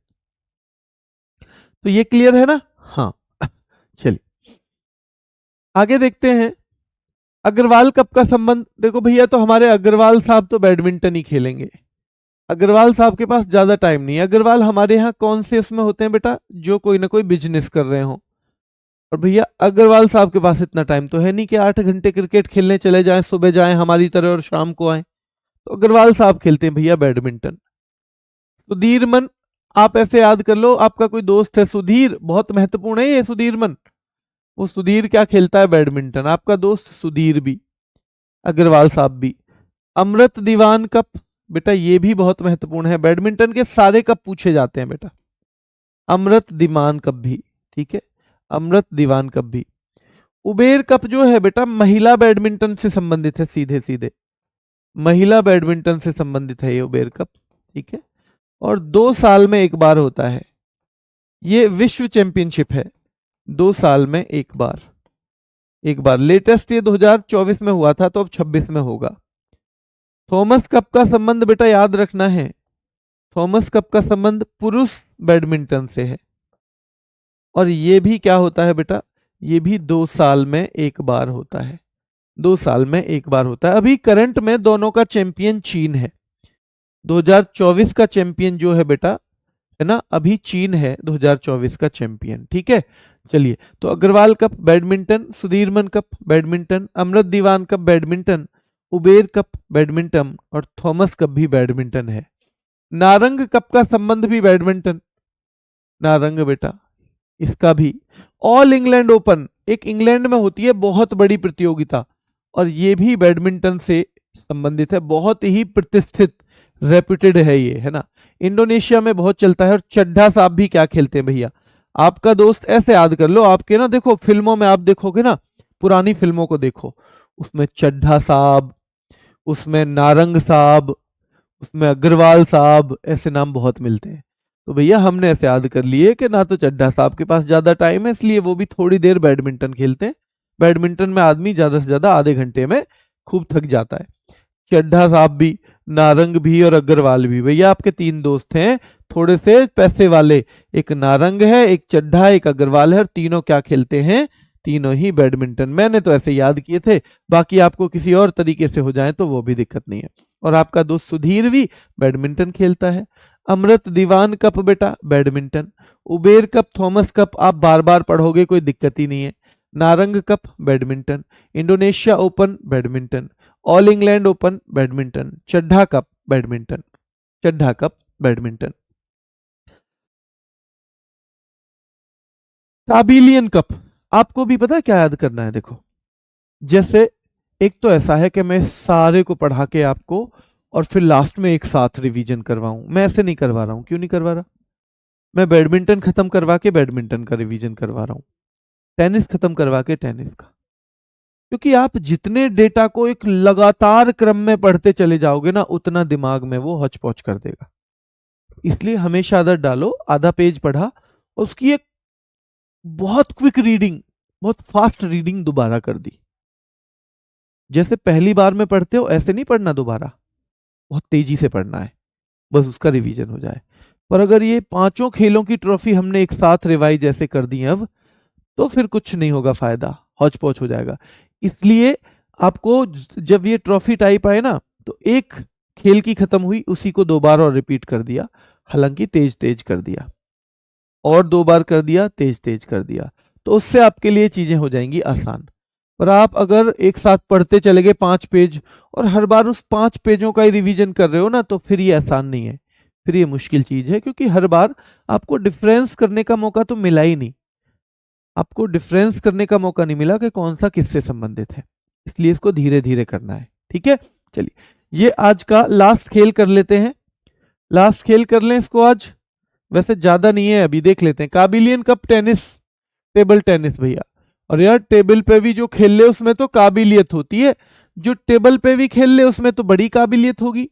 Speaker 1: तो ये क्लियर है ना? हाँ चलिए आगे देखते हैं। अग्रवाल कप का संबंध, देखो भैया, तो हमारे अग्रवाल साहब तो बैडमिंटन ही खेलेंगे। अग्रवाल साहब के पास ज्यादा टाइम नहीं है। अग्रवाल हमारे यहाँ कौन से इसमें होते हैं बेटा? जो कोई ना कोई बिजनेस कर रहे हो। और भैया अग्रवाल साहब के पास इतना टाइम तो है नहीं कि 8 घंटे क्रिकेट खेलने चले जाएं, सुबह जाएं हमारी तरह और शाम को आए। तो अग्रवाल साहब खेलते हैं भैया बैडमिंटन। सुधीर मन, आप ऐसे याद कर लो, आपका कोई दोस्त है सुधीर, बहुत महत्वपूर्ण है ये सुधीर मन। वो सुधीर क्या खेलता है? बैडमिंटन। आपका दोस्त सुधीर भी, अग्रवाल साहब भी। अमृत दीवान कप, बेटा ये भी बहुत महत्वपूर्ण है, बैडमिंटन के सारे कप पूछे जाते हैं बेटा। अमृत दीवान कप भी, ठीक है, अमृत दीवान कप भी। उबेर कप जो है बेटा, महिला बैडमिंटन से संबंधित है, सीधे सीधे महिला बैडमिंटन से संबंधित है ये उबेर कप, ठीक है। और 2 साल में एक बार होता है, ये विश्व चैंपियनशिप है, 2 साल में एक बार। एक बार। लेटेस्ट ये 2024 में हुआ था, तो अब 26 में होगा। थॉमस कप का संबंध बेटा याद रखना है, थॉमस कप का संबंध पुरुष बैडमिंटन से है। और ये भी क्या होता है बेटा, ये भी 2 साल में एक बार होता है, 2 साल में एक बार होता है। अभी करंट में दोनों का चैंपियन चीन है। 2024 का चैंपियन जो है बेटा, है ना, अभी चीन है 2024 का चैंपियन। ठीक है, चलिए। तो Agarwal cup badminton, Sudirman cup badminton, Amrit Diwan cup badminton, Uber cup badminton और थॉमस कप भी बैडमिंटन है। नारंग कप का संबंध भी बैडमिंटन, नारंग बेटा इसका भी। ऑल इंग्लैंड ओपन एक इंग्लैंड में होती है बहुत बड़ी प्रतियोगिता, और ये भी बैडमिंटन से संबंधित है, बहुत ही प्रतिष्ठित रेप्यूटेड है ये, है ना। इंडोनेशिया में बहुत चलता है। और चड्ढा साहब भी क्या खेलते हैं भैया, आपका दोस्त ऐसे याद कर लो, आपके ना देखो फिल्मों में आप देखोगे ना, पुरानी फिल्मों को देखो, उसमें चड्ढा साहब, उसमें नारंग साहब, उसमें अग्रवाल साहब, ऐसे नाम बहुत मिलते हैं। तो भैया हमने ऐसे याद कर लिए कि ना तो चड्ढा साहब के पास ज्यादा टाइम है, इसलिए वो भी थोड़ी देर बैडमिंटन खेलते हैं। बैडमिंटन में आदमी ज्यादा से ज्यादा आधे घंटे में खूब थक जाता है। चड्ढा साहब भी, नारंग भी और अग्रवाल भी, भैया आपके 3 दोस्त हैं थोड़े से पैसे वाले, एक नारंग है, एक चड्ढा, एक अग्रवाल है, और तीनों क्या खेलते हैं, तीनों ही बैडमिंटन। मैंने तो ऐसे याद किए थे, बाकी आपको किसी और तरीके से हो जाए तो वो भी दिक्कत नहीं है। और आपका दोस्त सुधीर भी बैडमिंटन खेलता है। अमृत दीवान कप बेटा badminton, Uber cup, Thomas cup आप बार बार पढ़ोगे, कोई दिक्कत ही नहीं है। Narang cup badminton, Indonesia open badminton, all England open badminton, Chadha cup badminton, Chadha cup badminton. काबिलियन कप आपको भी पता है क्या याद करना है, देखो जैसे एक तो ऐसा है कि मैं सारे को पढ़ा के आपको और फिर लास्ट में एक साथ रिवीजन करवाऊं, मैं ऐसे नहीं करवा रहा हूं। क्यों नहीं करवा रहा, मैं बैडमिंटन खत्म करवा के बैडमिंटन का रिवीजन करवा रहा हूं, टेनिस खत्म करवा के टेनिस का। क्योंकि आप जितने डेटा को एक लगातार क्रम में पढ़ते चले जाओगे ना, उतना दिमाग में वो हच पौच कर देगा। इसलिए हमेशा आदत डालो, आधा पेज पढ़ा और उसकी एक बहुत क्विक रीडिंग, बहुत फास्ट रीडिंग दोबारा कर दी। जैसे पहली बार में पढ़ते हो ऐसे नहीं पढ़ना, दोबारा बहुत तेजी से पढ़ना है, बस उसका रिवीजन हो जाए। पर अगर ये 5 खेलों की ट्रॉफी हमने एक साथ रिवाइज ऐसे कर दी अब, तो फिर कुछ नहीं होगा, फायदा हौच पौच हो जाएगा। इसलिए आपको जब ये ट्रॉफी टाइप आए ना, तो एक खेल की खत्म हुई उसी को 2 बार और रिपीट कर दिया, हालांकि तेज तेज कर दिया, और 2 बार कर दिया, तेज तेज कर दिया, तो उससे आपके लिए चीजें हो जाएंगी आसान। पर आप अगर एक साथ पढ़ते चले गए 5 पेज और हर बार उस 5 पेजों का ही रिवीजन कर रहे हो ना, तो फिर ये आसान नहीं है, फिर ये मुश्किल चीज है। क्योंकि हर बार आपको डिफरेंस करने का मौका तो मिला ही नहीं, आपको डिफरेंस करने का मौका नहीं मिला कि कौन सा किससे संबंधित है, इसलिए इसको धीरे धीरे करना है। ठीक है, चलिए ये आज का लास्ट खेल कर लेते हैं, लास्ट खेल कर लें इसको आज, वैसे ज्यादा नहीं है, अभी देख लेते हैं। काबिलियन कप टेनिस, टेबल टेनिस भैया। और यार टेबल पे भी जो खेल ले उसमें तो काबिलियत होती है, जो टेबल पे भी खेल ले उसमें तो बड़ी काबिलियत होगी।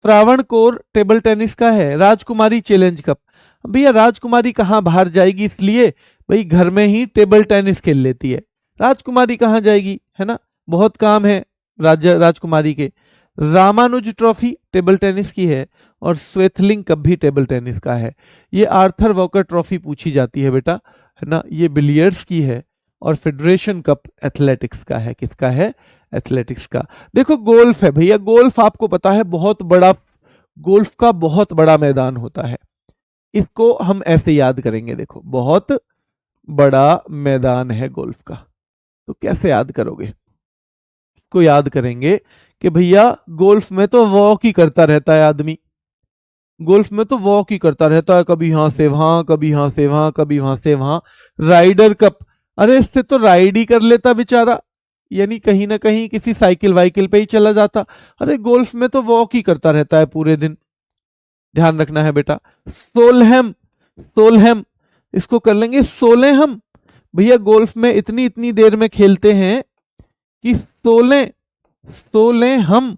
Speaker 1: त्रावणकोर टेबल टेनिस का है। राजकुमारी चैलेंज कप, भैया राजकुमारी कहाँ बाहर जाएगी, इसलिए भाई घर में ही टेबल टेनिस खेल लेती है, राजकुमारी कहाँ जाएगी, है ना, बहुत काम है राजकुमारी के। रामानुज ट्रॉफी टेबल टेनिस की है, और स्वेथलिंग कप भी टेबल टेनिस का है। ये आर्थर वॉकर ट्रॉफी पूछी जाती है बेटा, है ना, ये बिलियर्ड्स की है। और फेडरेशन कप एथलेटिक्स का है, किसका है, एथलेटिक्स का। देखो गोल्फ है भैया, गोल्फ आपको पता है बहुत बड़ा, गोल्फ का बहुत बड़ा मैदान होता है, इसको हम ऐसे याद करेंगे, देखो बहुत बड़ा मैदान है गोल्फ का। तो कैसे याद करोगे, इसको याद करेंगे कि भैया गोल्फ में तो वॉक ही करता रहता है आदमी, गोल्फ में तो वॉक ही करता रहता है, कभी यहां से वहां, कभी यहां से वहां, कभी वहां से वहां। राइडर कप, अरे इससे तो राइड ही कर लेता बेचारा, यानी कहीं ना कहीं किसी साइकिल वाइकिल पे ही चला जाता। अरे गोल्फ में तो वॉक ही करता रहता है पूरे दिन, ध्यान रखना है बेटा। सोलहेम, सोलहेम इसको कर लेंगे सोलहेम। भैया गोल्फ में इतनी इतनी देर में खेलते हैं कि 16 हम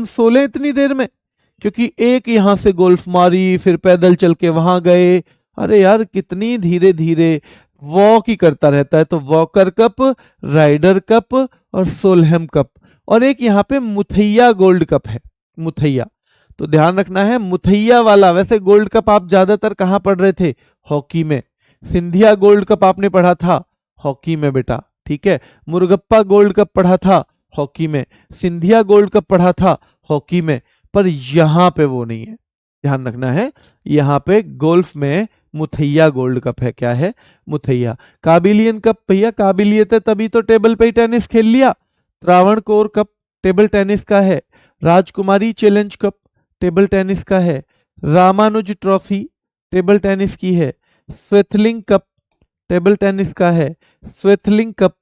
Speaker 1: 16 इतनी देर में, क्योंकि एक यहां से गोल्फ मारी फिर पैदल चल के वहां गए। अरे यार कितनी धीरे धीरे वॉक ही करता रहता है, तो वॉकर कप, राइडर कप और सोलहेम कप। और एक यहाँ पे मुथैया गोल्ड कप है, मुथैया, तो ध्यान रखना है मुथैया वाला। वैसे गोल्ड कप आप ज्यादातर कहाँ पढ़ रहे थे? हॉकी में। सिंधिया गोल्ड कप आपने पढ़ा था हॉकी में बेटा, ठीक है। मुरगप्पा गोल्ड कप पढ़ा था हॉकी में, सिंधिया गोल्ड कप पढ़ा था हॉकी में, पर यहां पे वो नहीं है, ध्यान रखना है। यहाँ पे गोल्फ में मुथैया गोल्ड कप है। क्या है? मुथैया। काबिलियन कप, भैया काबिलियत है तभी तो टेबल पे ही टेनिस खेल लिया। त्रावणकोर कप टेबल टेनिस का है। राजकुमारी चैलेंज कप टेबल टेनिस का है। रामानुज ट्रॉफी टेबल टेनिस की है। स्वेथलिंग कप टेबल टेनिस का है। स्वेथलिंग कप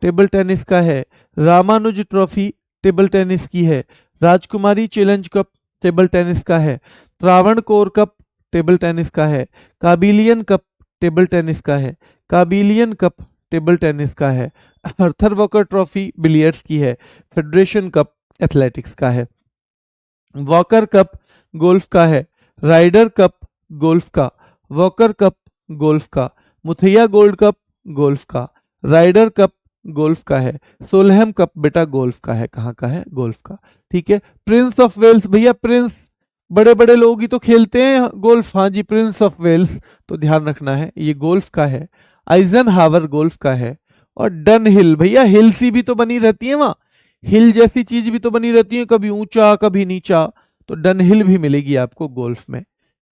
Speaker 1: टेबल टेनिस का है। रामानुज ट्रॉफी टेबल टेनिस की है। राजकुमारी चैलेंज कप टेबल टेनिस का है। त्रावणकोर कप टेबल टेनिस का है। काबिलियन कप टेबल टेनिस का है। काबिलियन कप टेबल टेनिस का है। आर्थर वॉकर ट्रॉफी बिलियर्ड्स की है। फेडरेशन कप एथलेटिक्स का है। वॉकर कप गोल्फ का है। राइडर कप गोल्फ का। वॉकर कप गोल्फ का। मुथैया गोल्ड कप गोल्फ का। राइडर कप गोल्फ का है। सोलहेम कप बेटा गोल्फ का है। कहाँ का है? गोल्फ का, ठीक है। प्रिंस ऑफ वेल्स, भैया प्रिंस बड़े बड़े लोग ही तो खेलते हैं गोल्फ। हाँ जी, प्रिंस ऑफ वेल्स, तो ध्यान रखना है ये गोल्फ का है। आइजनहावर गोल्फ का है। और डन हिल, भैया हिल्स ही भी तो बनी रहती है वहां, हिल जैसी चीज भी तो बनी रहती है, कभी ऊंचा कभी नीचा, तो डन हिल भी मिलेगी आपको गोल्फ में।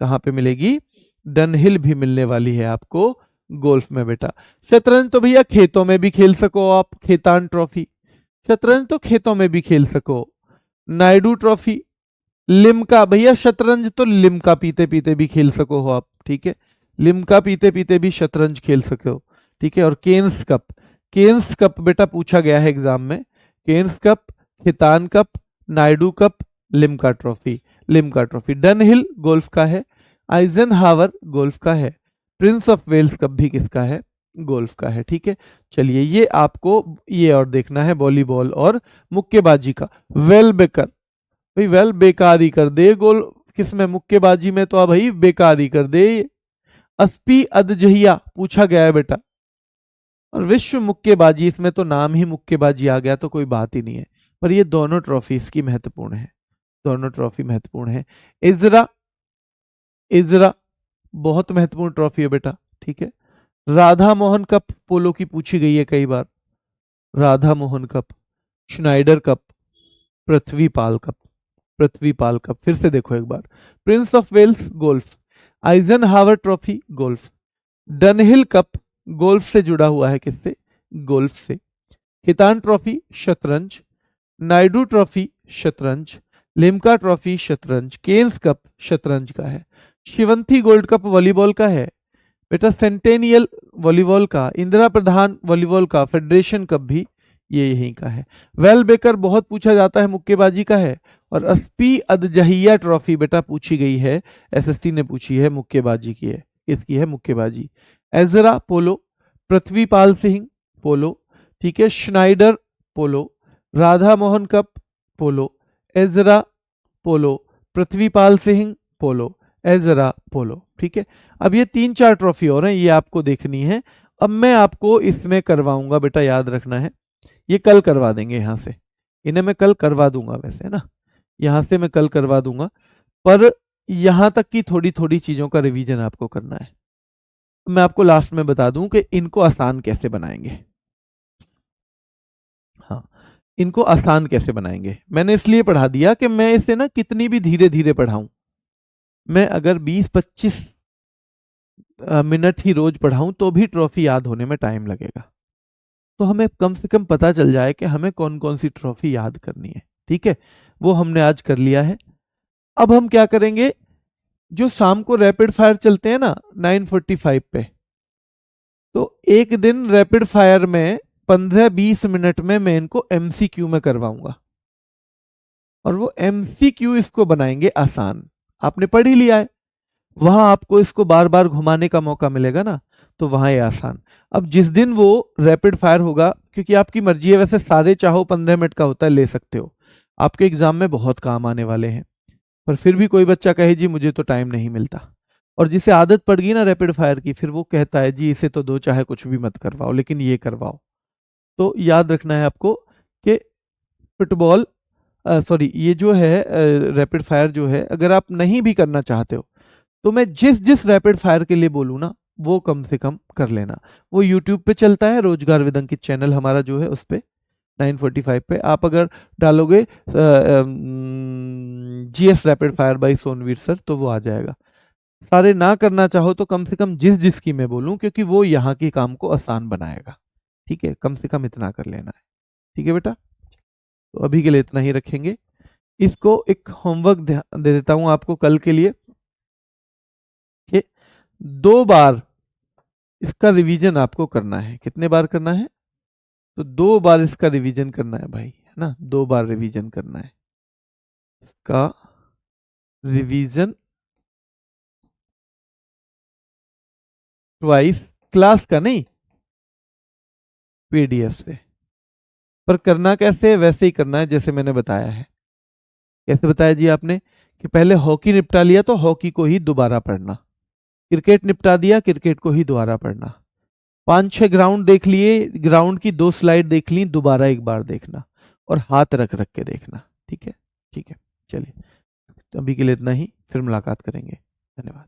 Speaker 1: कहाँ पे मिलेगी? डन हिल भी मिलने वाली है आपको गोल्फ में बेटा। शतरंज तो भैया खेतों में भी खेल सको आप, खेतान ट्रॉफी, शतरंज तो खेतों में भी खेल सको। नायडू ट्रॉफी। लिम्का, भैया शतरंज तो लिम्का पीते पीते भी खेल सको हो आप, ठीक है। लिम्का पीते पीते भी शतरंज खेल सके हो, ठीक है। और केन्स कप, केन्स कप बेटा पूछा गया है एग्जाम में। केन्स cup, Khaitan cup, Naidu cup, Limca trophy. Limca trophy. Dunhill golf का है। आइजनहावर गोल्फ का है। प्रिंस ऑफ वेल्स कप भी किसका है? गोल्फ का है, ठीक है। चलिए ये आपको ये और देखना है वॉलीबॉल और मुक्केबाजी का। वेल बेकर, भाई वेल बेकार ही कर दे गोल किसमें? मुक्केबाजी में तो भाई बेकार ही कर दे। अस्पी अदजहिया पूछा गया है बेटा। और विश्व मुक्केबाजी, इसमें तो नाम ही मुक्केबाजी आ गया तो कोई बात ही नहीं है, पर ये दोनों ट्रॉफी इसकी महत्वपूर्ण है, दोनों ट्रॉफी महत्वपूर्ण है। इजरा, इजरा बहुत महत्वपूर्ण ट्रॉफी है बेटा, ठीक है। राधा मोहन कप पोलो की पूछी गई है कई बार। Radha Mohan cup, Schneider cup, Prithvipal cup, Prithvipal cup. फिर से देखो एक बार। Prince of Wales golf. Eisenhower trophy golf. Dunhill cup golf से जुड़ा हुआ है, किससे? गोल्फ से। खितान ट्रॉफी शतरंज। नायडू ट्रॉफी शतरंज। लिम्का ट्रॉफी शतरंज। केन्स कप शतरंज का है। शिवंती गोल्ड कप वॉलीबॉल का है बेटा। सेंटेनियल वॉलीबॉल का। इंदिरा प्रधान वॉलीबॉल का फेडरेशन कप भी ये यहीं का है। वेल बेकर बहुत पूछा जाता है, मुक्केबाजी का है। और अस्पी अदजहिया ट्रॉफी बेटा पूछी गई है, एसएसटी ने पूछी है, मुक्केबाजी की है। किसकी है? मुक्केबाजी। Ezra polo. Prithvipal Singh polo, ठीक है। Schneider polo. Radha Mohan cup polo. Ezra polo. Prithvipal Singh polo. Ezra polo, ठीक है। अब ये 3-4 ट्रॉफी और हैं, ये आपको देखनी है। अब मैं आपको इसमें करवाऊंगा बेटा, याद रखना है, ये कल करवा देंगे यहाँ से, इन्हें मैं कल करवा दूंगा वैसे ना, यहाँ से मैं कल करवा दूंगा, पर यहाँ तक की थोड़ी थोड़ी चीजों का रिवीजन आपको करना है। मैं आपको लास्ट में बता दूं कि इनको आसान कैसे बनाएंगे। हाँ, इनको आसान कैसे बनाएंगे मैंने इसलिए पढ़ा दिया कि मैं इसे ना कितनी भी धीरे धीरे पढ़ाऊं, मैं अगर 20-25 मिनट ही रोज पढ़ाऊं तो भी ट्रॉफी याद होने में टाइम लगेगा। तो हमें कम से कम पता चल जाए कि हमें कौन कौन सी ट्रॉफी याद करनी है, ठीक है। वो हमने आज कर लिया है। अब हम क्या करेंगे, जो शाम को रैपिड फायर चलते हैं ना 9:45 पे, तो एक दिन रैपिड फायर में 15-20 मिनट में मैं इनको एमसीक्यू में करवाऊंगा, और वो एमसीक्यू इसको बनाएंगे आसान। आपने पढ़ ही लिया है, वहां आपको इसको बार बार घुमाने का मौका मिलेगा ना, तो वहां ये आसान। अब जिस दिन वो रैपिड फायर होगा, क्योंकि आपकी मर्जी है, वैसे सारे चाहो 15 मिनट का होता है, ले सकते हो, आपके एग्जाम में बहुत काम आने वाले हैं, पर फिर भी कोई बच्चा कहे जी मुझे तो टाइम नहीं मिलता, और जिसे आदत पड़ गई ना रैपिड फायर की, फिर वो कहता है जी इसे तो दो, चाहे कुछ भी मत करवाओ लेकिन ये करवाओ। तो याद रखना है आपको कि फुटबॉल सॉरी ये जो है रैपिड फायर जो है, अगर आप नहीं भी करना चाहते हो तो मैं जिस जिस रैपिड फायर के लिए बोलूँ ना वो कम से कम कर लेना। वो यूट्यूब पे चलता है, रोजगार विद अंकित चैनल हमारा जो है उस पे 9:45 पे आप अगर डालोगे GS rapid fire by Sonveer sir तो वो आ जाएगा। सारे ना करना चाहो तो कम से कम जिस जिसकी मैं बोलूं, क्योंकि वो यहाँ के काम को आसान बनाएगा। ठीक है, कम से कम इतना कर लेना है। ठीक है बेटा, तो अभी के लिए इतना ही रखेंगे। इसको एक होमवर्क दे देता हूं आपको कल के लिए कि 2 बार इसका रिवीजन आपको करना है। कितने बार करना है? तो 2 बार इसका रिवीजन करना है भाई, है ना, 2 बार रिवीजन करना है इसका रिवीजन ट्वाइस, क्लास का नहीं, पीडीएफ से। पर करना कैसे है? वैसे ही करना है जैसे मैंने बताया है। कैसे बताया जी आपने कि पहले हॉकी निपटा लिया तो हॉकी को ही दोबारा पढ़ना, क्रिकेट निपटा दिया, क्रिकेट को ही दोबारा पढ़ना, 5-6 ग्राउंड देख लिए, ग्राउंड की 2 स्लाइड देख ली, दोबारा एक बार देखना और हाथ रख रख के देखना। ठीक है, ठीक है, चलिए, तो अभी के लिए इतना ही, फिर मुलाकात करेंगे। धन्यवाद।